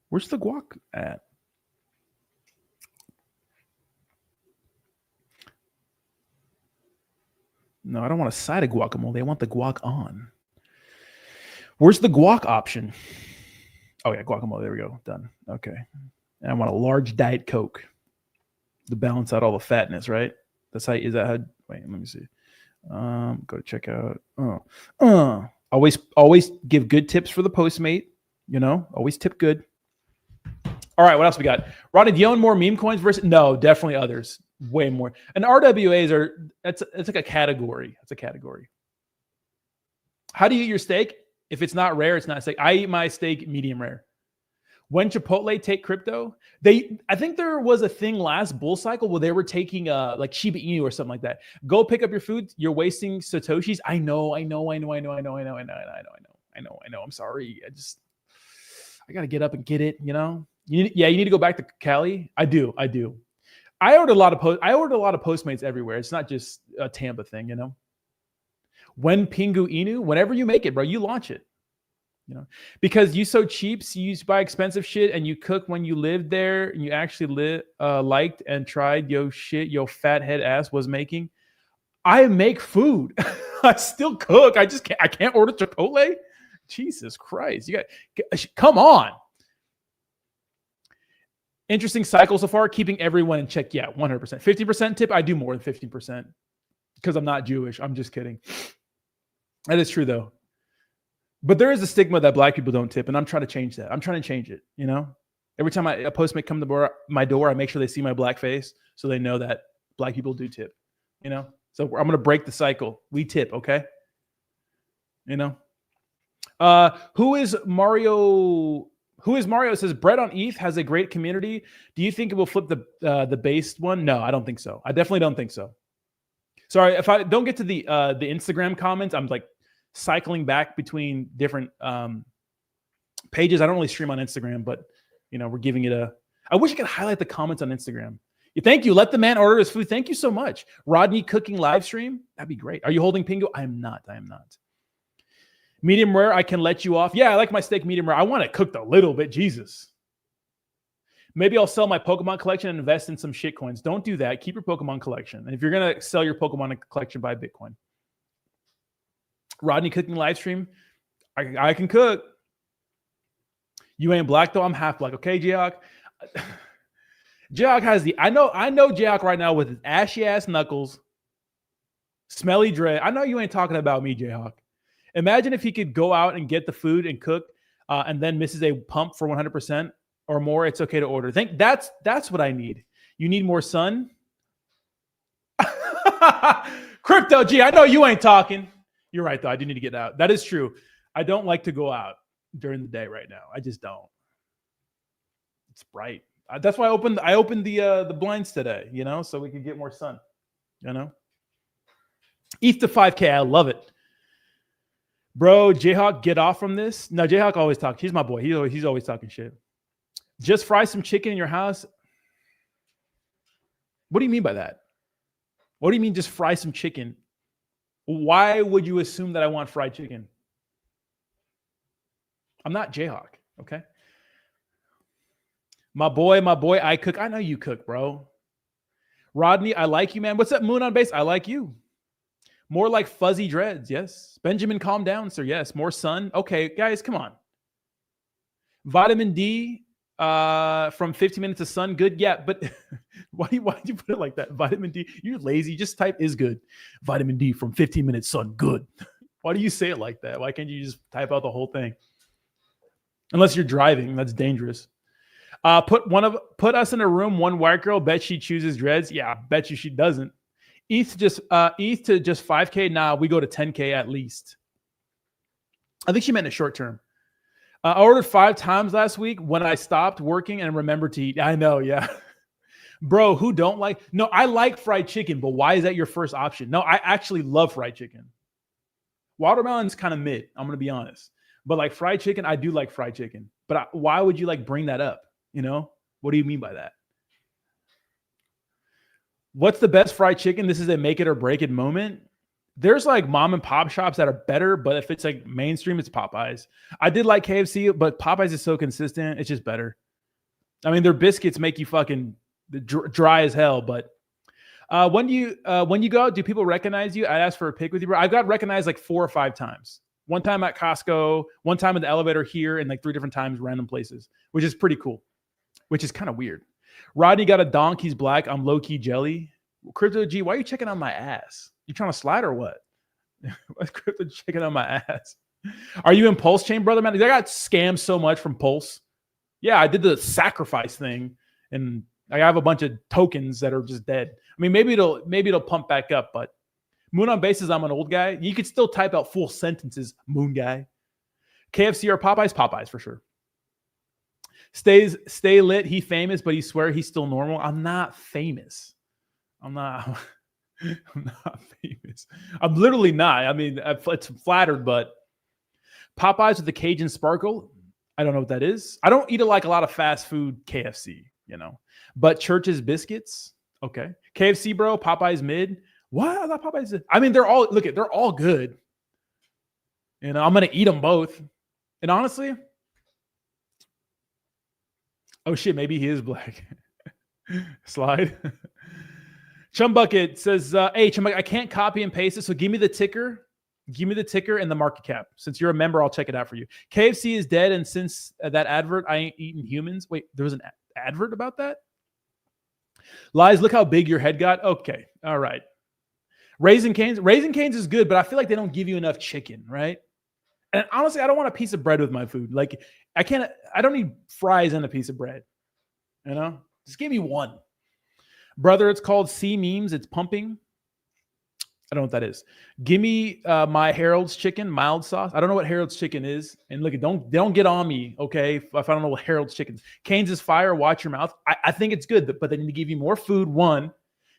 Where's the guac at? No, I don't want a side of guacamole. I want the guac on. Where's the guac option? Oh, yeah, guacamole. There we go. Done. Okay. And I want a large Diet Coke to balance out all the fatness, right? That's how, is that how, wait, let me see. Go to checkout. Always give good tips for the Postmate. You know, always tip good. All right, what else we got? Rodney, do you own more meme coins versus? No, definitely others. Way more. And RWAs are, it's like a category. It's a category. How do you eat your steak? If it's not rare, it's not steak. I eat my steak medium rare. When Chipotle take crypto, I think there was a thing last bull cycle where they were taking like Shiba Inu or something like that. Go pick up your food. You're wasting Satoshis. I know. I'm sorry. I got to get up and get it, you know? You need to go back to Cali. I do. I ordered a lot of Postmates everywhere. It's not just a Tampa thing, you know? When Pingu Inu, whenever you make it, bro, you launch it. You know, because you so cheap, so you buy expensive shit and you cook when you lived there and you actually liked and tried your fat head ass was making. I make food. I still cook. I can't order Chipotle. Jesus Christ. Come on. Interesting cycle so far, keeping everyone in check. Yeah, 100%. 50% tip. I do more than 50% because I'm not Jewish. I'm just kidding. That is true though. But there is a stigma that black people don't tip, and I'm trying to change that. I'm trying to change it, you know? Every time a Postmate come to my door, I make sure they see my black face so they know that black people do tip, you know? So I'm going to break the cycle. We tip, okay? You know? Who is Mario? It says, Bread on ETH has a great community. Do you think it will flip the base one? No, I don't think so. I definitely don't think so. Sorry, if I don't get to the Instagram comments, I'm like, cycling back between different pages. I don't really stream on Instagram, but you know, we're giving it I wish I could highlight the comments on Instagram. Thank you. Let the man order his food. Thank you so much. Rodney cooking live stream. That'd be great. Are you holding Pingu? I am not. Medium rare. I can let you off. Yeah, I like my steak medium rare. I want it cooked a little bit. Jesus. Maybe I'll sell my Pokemon collection and invest in some shit coins. Don't do that. Keep your Pokemon collection. And if you're going to sell your Pokemon collection, buy Bitcoin. Rodney cooking live stream. I can cook. You ain't black though. I'm half black. Okay, Jayhawk. Jayhawk has I know Jayhawk right now with his ashy ass knuckles, smelly dread. I know you ain't talking about me, Jayhawk. Imagine if he could go out and get the food and cook, and then misses a pump for 100% or more. It's okay to order. Think that's what I need. You need more sun. Crypto G. I know you ain't talking. You're right, though. I do need to get out. That is true. I don't like to go out during the day right now. I just don't. It's bright. That's why I opened the blinds today, you know, so we could get more sun, you know. ETH to 5K. I love it. Bro, Jayhawk, get off from this. No, Jayhawk always talks. He's my boy. He's always talking shit. Just fry some chicken in your house. What do you mean by that? What do you mean just fry some chicken? Why would you assume that I want fried chicken? I'm not Jayhawk, okay? My boy, I cook. I know you cook, bro. Rodney, I like you, man. What's up, Moon on Base? I like you. More like fuzzy dreads, yes. Benjamin, calm down, sir. Yes. More sun. Okay, guys, come on. Vitamin D from 15 minutes of sun, good. Yeah, but why did you put it like that? Vitamin D. You're lazy. Just type is good. Vitamin D from 15 minutes sun, good. Why do you say it like that? Why can't you just type out the whole thing? Unless you're driving, that's dangerous. Put us in a room. One white girl. Bet she chooses dreads. Yeah, bet you she doesn't. ETH to just 5K. Nah, we go to 10K at least. I think she meant in short term. I ordered 5 times last week when I stopped working and remembered to eat. I know, yeah. Bro, who don't like? No, I like fried chicken, but why is that your first option? No, I actually love fried chicken. Watermelon's kind of mid, I'm going to be honest. But like fried chicken, I do like fried chicken. But why would you like bring that up? You know? What do you mean by that? What's the best fried chicken? This is a make it or break it moment. There's like mom and pop shops that are better, but if it's like mainstream, it's Popeyes. I did like KFC, but Popeyes is so consistent. It's just better. I mean, their biscuits make you fucking dry as hell. But when you go out, do people recognize you? I asked for a pic with you, bro. I got recognized like 4 or 5 times. One time at Costco, one time in the elevator here, and like 3 different times random places, which is pretty cool, which is kind of weird. Rodney got a donk. He's black. I'm low-key jelly. Crypto G, why are you checking on my ass? You trying to slide or what? Why's Crypto checking on my ass? Are you in Pulse Chain, brother, man? I got scammed so much from Pulse. Yeah, I did the sacrifice thing, and I have a bunch of tokens that are just dead. I mean, maybe it'll pump back up, but Moon on basis, I'm an old guy. You could still type out full sentences, Moon guy. KFC or Popeyes? Popeyes for sure. Stay lit. He famous, but he swear he's still normal. I'm not famous. I'm not famous. I'm literally not. I mean, it's flattered, but Popeyes with the Cajun sparkle. I don't know what that is. I don't eat a lot of fast food KFC, but Church's biscuits. Okay. KFC, bro. Popeyes mid. What? I thought Popeyes. I mean, they're all good. I'm going to eat them both. And honestly, oh shit, maybe he is black. Slide. Chum Bucket says, hey, Chum Bucket, I can't copy and paste it, so give me the ticker. Give me the ticker and the market cap. Since you're a member, I'll check it out for you. KFC is dead, and since that advert, I ain't eating humans. Wait, there was an advert about that? Lies, look how big your head got. Okay, all right. Raising Cane's is good, but I feel like they don't give you enough chicken, right? And honestly, I don't want a piece of bread with my food. Like, I don't need fries and a piece of bread. Just give me one. Brother, it's called C Memes. It's pumping. I don't know what that is. Give me my Harold's chicken, mild sauce. I don't know what Harold's chicken is. And look, don't get on me, okay, if I don't know what Harold's chicken is. Cane's is fire. Watch your mouth. I think it's good, but they need to give you more food, one,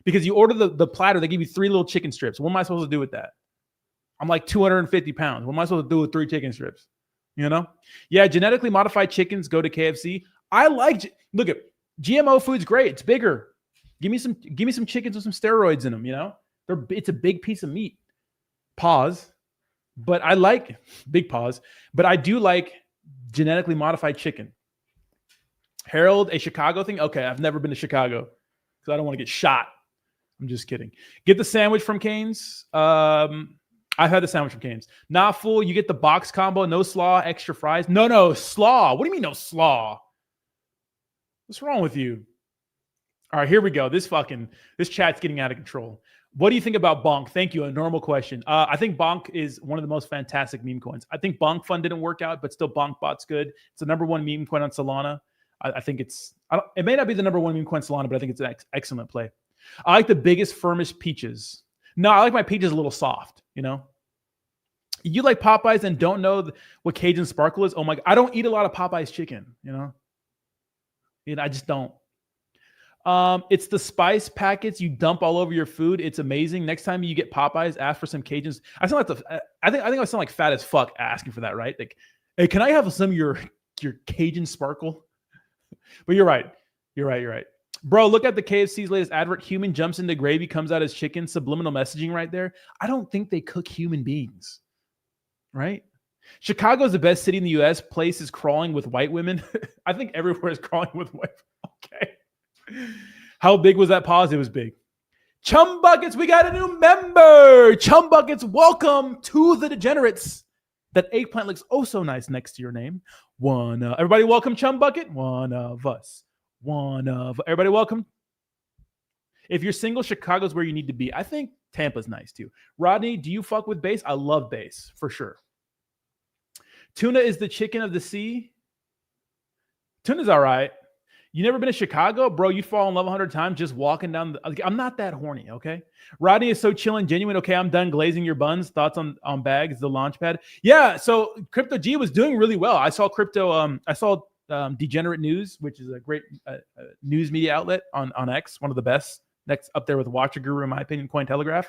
because you order the platter, they give you 3 little chicken strips. What am I supposed to do with that? I'm like 250 pounds. What am I supposed to do with 3 chicken strips? Yeah, genetically modified chickens go to KFC. Look at GMO food's great. It's bigger. Give me some chickens with some steroids in them, it's a big piece of meat. Pause. But I like big pause, but I do like genetically modified chicken. Harold, a Chicago thing? Okay, I've never been to Chicago because I don't want to get shot. I'm just kidding. Get the sandwich from Cane's. I've had the sandwich from Cane's. Not full. You get the box combo. No slaw, extra fries. No slaw. What do you mean no slaw? What's wrong with you? All right, here we go. This chat's getting out of control. What do you think about Bonk? Thank you. A normal question. I think Bonk is one of the most fantastic meme coins. I think Bonk Fund didn't work out, but still Bonk Bot's good. It's the number 1 meme coin on Solana. I think it may not be the number 1 meme coin Solana, but I think it's an excellent play. I like the biggest, firmest peaches. No, I like my peaches a little soft, You like Popeyes and don't know what Cajun Sparkle is? Oh my God. I don't eat a lot of Popeyes chicken, I just don't. It's the spice packets you dump all over your food. It's amazing. Next time you get Popeyes, ask for some Cajuns. I think I sound like fat as fuck asking for that, right? Like, hey, can I have some of your Cajun Sparkle? But you're right. You're right. Bro, look at the KFC's latest advert. Human jumps into gravy, comes out as chicken. Subliminal messaging right there. I don't think they cook human beings, right? Chicago is the best city in the U.S. Place is crawling with white women. I think everywhere is crawling with white. Okay. How big was that pause? It was big. Chum Buckets, we got a new member. Chum Buckets, welcome to the degenerates. That eggplant looks oh so nice next to your name. Everybody welcome Chum Bucket. One of us. Everybody welcome. If you're single, Chicago's where you need to be. I think Tampa's nice too. Rodney, do you fuck with bass? I love bass for sure. Tuna is the chicken of the sea. Tuna's all right. You never been to Chicago? Bro, you fall in love 100 times just walking down. I'm not that horny, okay? Rodney is so chill and genuine. Okay, I'm done glazing your buns. Thoughts on bags, the launch pad? Yeah, so Crypto G was doing really well. I saw Degenerate News, which is a great news media outlet on X, one of the best. Next up there with Watcher Guru, in my opinion, Cointelegraph.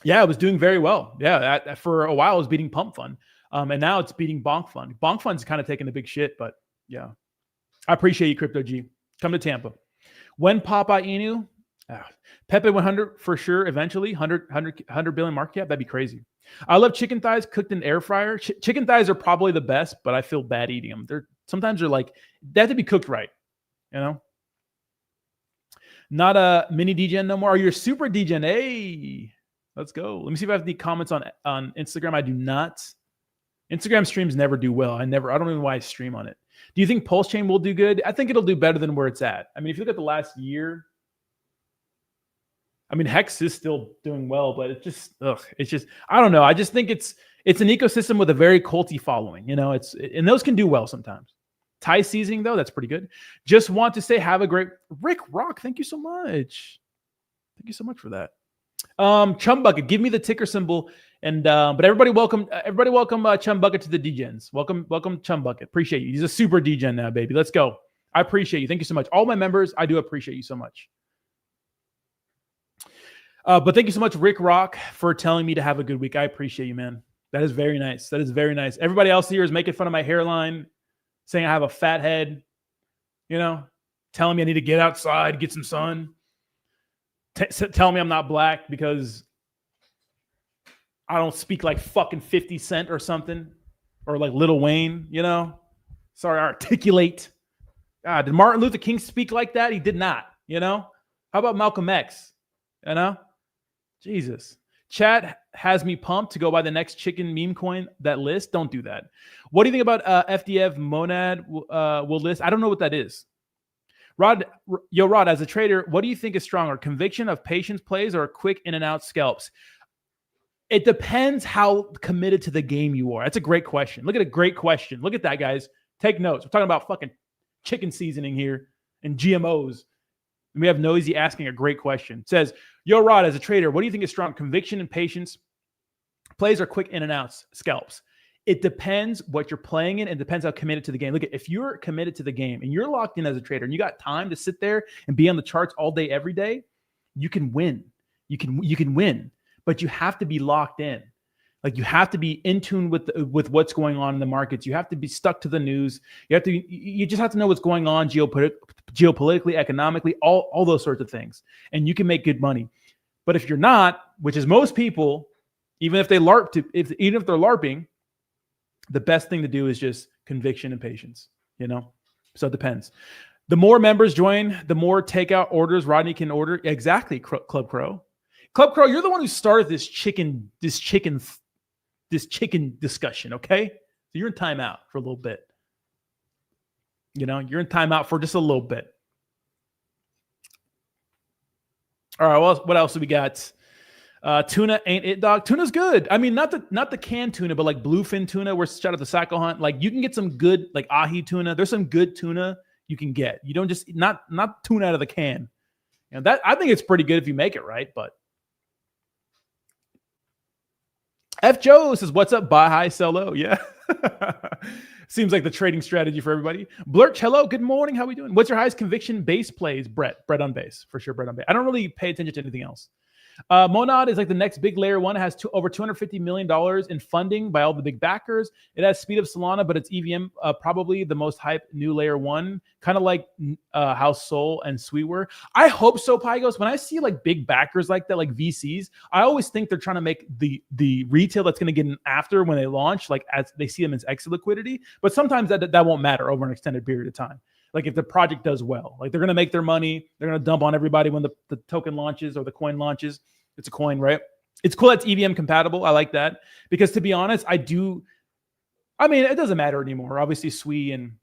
Yeah, it was doing very well. Yeah, for a while it was beating Pump Fund. And now it's beating Bonk Fund. Bonk Fund's kind of taking a big shit, but yeah. I appreciate you, Crypto G. Come to Tampa. When Popeye Inu, Pepe 100 for sure. Eventually, 100 billion market cap. That'd be crazy. I love chicken thighs cooked in air fryer. Chicken thighs are probably the best, but I feel bad eating them. Sometimes they have to be cooked right. Not a mini degen no more. Are you a super degen? Hey, let's go. Let me see if I have any comments on Instagram. I do not. Instagram streams never do well. I don't even know why I stream on it. Do you think Pulse Chain will do good? I think it'll do better than where it's at. I mean, if you look at the last year, I mean, Hex is still doing well, but it's just, I don't know. I just think it's an ecosystem with a very culty following. And those can do well sometimes. Tie seasoning though, that's pretty good. Just want to say, have a great Rick Rock. Thank you so much. Thank you so much for that. Chum Bucket, give me the ticker symbol. And but everybody welcome Chum Bucket to the Degens. Welcome Chum Bucket. Appreciate you. He's a super Degen now, baby. Let's go. I appreciate you. Thank you so much. All my members, I do appreciate you so much. But thank you so much, Rick Rock, for telling me to have a good week. I appreciate you, man. That is very nice. That is very nice. Everybody else here is making fun of my hairline, saying I have a fat head, telling me I need to get outside, get some sun. Telling me I'm not black because I don't speak like fucking 50 Cent or something, or like Lil Wayne, Sorry, articulate. Did Martin Luther King speak like that? He did not, How about Malcolm X? Jesus. Chat has me pumped to go buy the next chicken meme coin that list. Don't do that. What do you think about FDF Monad will list? I don't know what that is. Rod, as a trader, what do you think is stronger? Conviction of patience plays or quick in and out scalps? It depends how committed to the game you are. That's a great question. Look at a great question. Look at that, guys. Take notes. We're talking about fucking chicken seasoning here and GMOs. And we have Noisy asking a great question. It says, Yo, Rod, as a trader, what do you think is strong? Conviction and patience plays or quick in and outs scalps? It depends what you're playing in and depends how committed to the game. Look, if you're committed to the game and you're locked in as a trader and you got time to sit there and be on the charts all day, every day, you can win. You can win, but you have to be locked in. Like you have to be in tune with what's going on in the markets. You have to be stuck to the news. You just have to know what's going on geopolitically, economically, all those sorts of things. And you can make good money. But if you're not, which is most people, even if they're LARPing, the best thing to do is just conviction and patience, So it depends. The more members join, the more takeout orders Rodney can order. Exactly, Club Crow. Club Crow, you're the one who started this chicken discussion, okay? So you're in timeout for a little bit. You're in timeout for just a little bit. All right, well, what else do we got? Tuna ain't it, dog. Tuna's good. I mean, not the canned tuna, but like bluefin tuna. We're shout out to Sacco Hunt. Like you can get some good like ahi tuna. There's some good tuna you can get. You don't just not tuna out of the can. That I think it's pretty good if you make it right, but F. Joe says, what's up, buy high, sell low? Yeah. Seems like the trading strategy for everybody. Blurch, hello, good morning. How we doing? What's your highest conviction base plays? Brett on base. For sure, Brett on base. I don't really pay attention to anything else. Monad is like the next big layer one. It has over $250 million in funding by all the big backers. It has speed of Solana, but it's EVM probably the most hype new layer one, kind of like how Sol and Sui were. I hope so, Pygos. When I see like big backers like that, like VCs, I always think they're trying to make the retail that's going to get in after when they launch, like as they see them as exit liquidity. But sometimes that won't matter over an extended period of time. Like if the project does well, like they're going to make their money, they're going to dump on everybody when the token launches or the coin launches. It's a coin, right? It's cool that's EVM compatible. I like that because to be honest, it doesn't matter anymore. Obviously, Sui and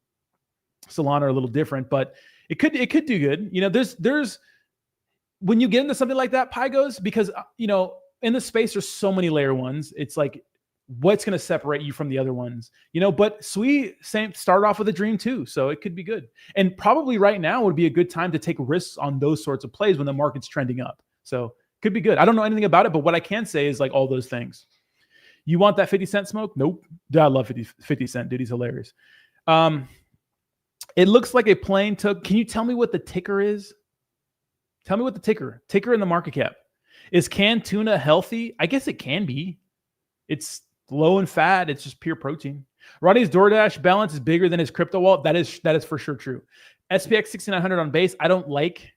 Solana are a little different, but it could do good. There's when you get into something like that, Pygos, because in the space there's so many layer ones. It's like what's going to separate you from the other ones, but Sui started off with a dream too. So it could be good. And probably right now would be a good time to take risks on those sorts of plays when the market's trending up. So could be good. I don't know anything about it, but what I can say is like all those things. You want that 50 Cent smoke? Nope. Dude, I love 50 Cent. Dude, he's hilarious. It looks like a plane took. Can you tell me what the ticker is? Tell me what the ticker in the market cap. Is canned tuna healthy? I guess it can be. It's low in fat. It's just pure protein. Rodney's DoorDash balance is bigger than his crypto wallet. That is for sure true. SPX 6900 on base. I don't like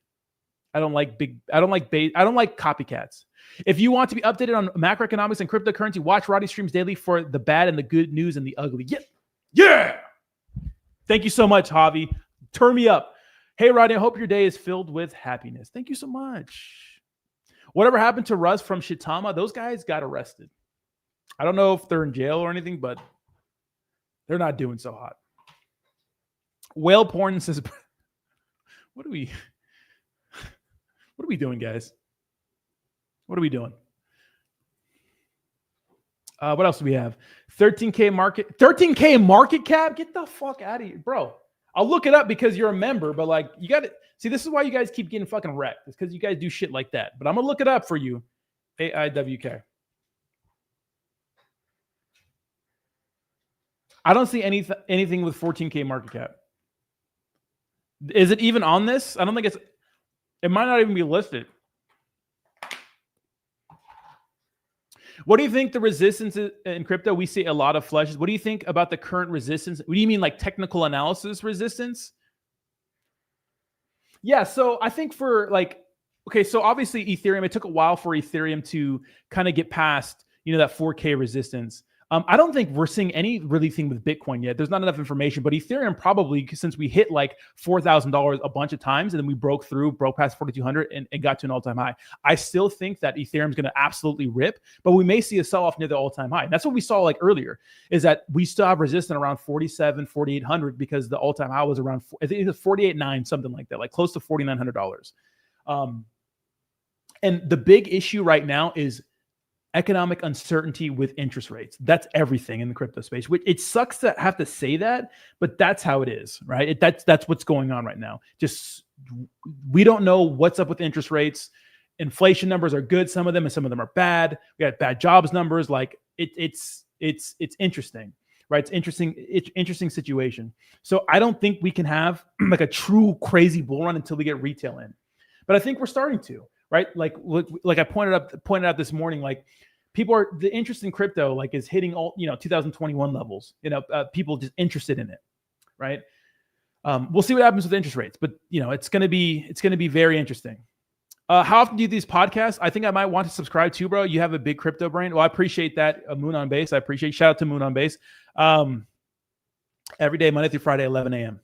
copycats. If you want to be updated on macroeconomics and cryptocurrency, watch Roddy streams daily for the bad and the good news and the ugly. Yeah. Thank you so much, Javi. Turn me up. Hey, Roddy, I hope your day is filled with happiness. Thank you so much. Whatever happened to Russ from Shitama? Those guys got arrested. I don't know if they're in jail or anything, but they're not doing so hot. Whale porn says, what are we doing, guys? What are we doing? What else do we have? 13K market cap? Get the fuck out of here, bro. I'll look it up because you're a member, but like you got to see, this is why you guys keep getting fucking wrecked. It's because you guys do shit like that. But I'm gonna look it up for you. AIWK. I don't see anything with 14K market cap. Is it even on this? I don't think it might not even be listed. What do you think the resistance is in crypto? We see a lot of flushes. What do you think about the current resistance? What do you mean, like technical analysis resistance? Yeah, so I think for like, okay, so obviously Ethereum, it took a while for Ethereum to kind of get past, that 4K resistance. I don't think we're seeing any really thing with Bitcoin yet. There's not enough information, but Ethereum probably, since we hit like $4,000 a bunch of times and then we broke past 4,200 and got to an all-time high. I still think that Ethereum is going to absolutely rip, but we may see a sell-off near the all-time high. And that's what we saw like earlier, is that we still have resistance around 4,800 because the all-time high was around, I think it was 48.9, something like that, like close to $4,900. And the big issue right now is economic uncertainty with interest rates. That's everything in the crypto space, which it sucks to have to say that, but that's how it is, right? That's what's going on right now. Just, we don't know what's up with interest rates. Inflation numbers are good, some of them, and some of them are bad. We got bad jobs numbers. Like it's interesting, right? It's interesting situation. So I don't think we can have like a true crazy bull run until we get retail in, but I think we're starting to. Right, like I pointed out this morning, like the interest in crypto like is hitting all 2021 levels. People just interested in it, right? We'll see what happens with interest rates, but it's gonna be very interesting. How often do you do these podcasts? I think I might want to subscribe too, bro. You have a big crypto brain. Well, I appreciate that. Moon on Base. I appreciate. Shout out to Moon on Base. Every day, Monday through Friday, 11 a.m.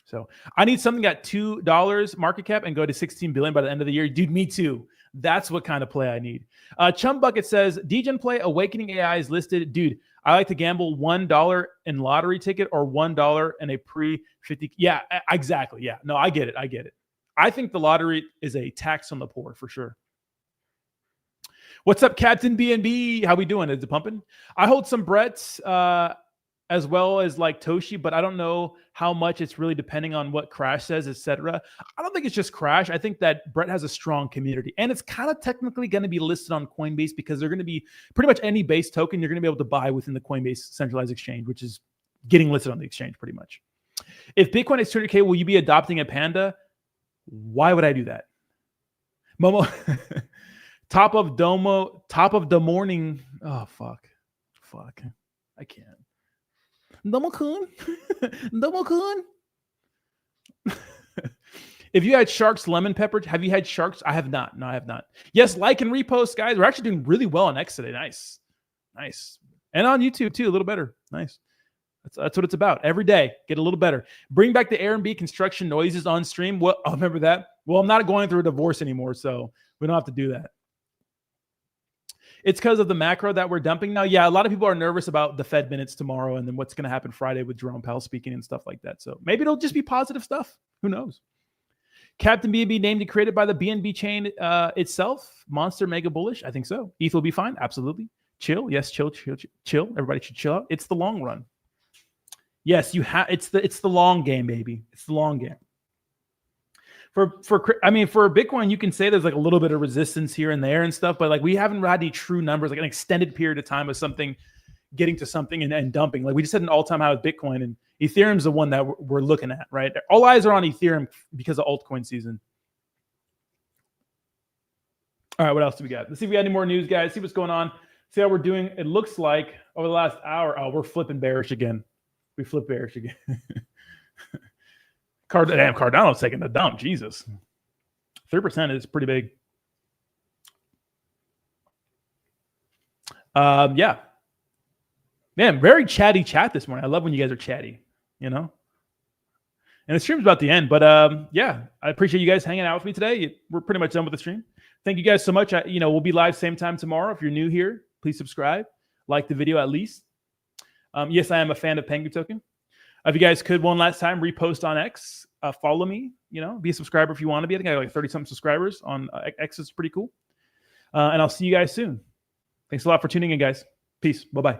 So I need something at $2 market cap and go to 16 billion by the end of the year. Dude, me too. That's what kind of play I need. Chum Bucket says, Degen play Awakening AI is listed. Dude, I like to gamble $1 in lottery ticket or $1 in a pre-50. Yeah, exactly. Yeah, no, I get it. I think the lottery is a tax on the poor for sure. What's up, Captain BNB? How we doing? Is it pumping? I hold some Brett's as well as like Toshi, but I don't know how much it's really depending on what Crash says, etc. I don't think it's just Crash. I think that Brett has a strong community, and it's kind of technically going to be listed on Coinbase because they're going to be pretty much any base token you're going to be able to buy within the Coinbase centralized exchange, which is getting listed on the exchange pretty much. If Bitcoin is 200K, will you be adopting a Panda? Why would I do that? Momo, top of the morning. Oh, fuck. I can't. Domo-kun. If you had Sharks lemon pepper, have you had Sharks? I have not. No, I have not. Yes, like and repost, guys. We're actually doing really well on X today. Nice. And on YouTube too, a little better. Nice. That's what it's about. Every day, get a little better. Bring back the Airbnb construction noises on stream. Well, I remember that. Well, I'm not going through a divorce anymore, so we don't have to do that. It's because of the macro that we're dumping now. Yeah, a lot of people are nervous about the Fed minutes tomorrow and then what's going to happen Friday with Jerome Powell speaking and stuff like that. So maybe it'll just be positive stuff. Who knows? Captain BNB named and created by the BNB chain itself. Monster mega bullish. I think so. ETH will be fine. Absolutely. Chill. Yes, chill. Everybody should chill out. It's the long run. Yes, you have. It's the long game, baby. It's the long game. For Bitcoin, you can say there's like a little bit of resistance here and there and stuff, but like we haven't had any true numbers, like an extended period of time of something getting to something and dumping. Like we just had an all-time high with Bitcoin, and Ethereum's the one that we're looking at, right? All eyes are on Ethereum because of altcoin season. All right, what else do we got? Let's see if we got any more news, guys. See what's going on. See how we're doing. It looks like over the last hour, we're flipping bearish again. We flip bearish again. Cardano's taking the dump. Jesus. 3% is pretty big. Yeah. Man, very chatty chat this morning. I love when you guys are chatty, And the stream's about the end. But yeah, I appreciate you guys hanging out with me today. We're pretty much done with the stream. Thank you guys so much. We'll be live same time tomorrow. If you're new here, please subscribe. Like the video at least. Yes, I am a fan of Pengu Token. If you guys could one last time repost on X, follow me, be a subscriber if you want to be. I think I have like 30-something subscribers on X. Is pretty cool. And I'll see you guys soon. Thanks a lot for tuning in, guys. Peace. Bye-bye.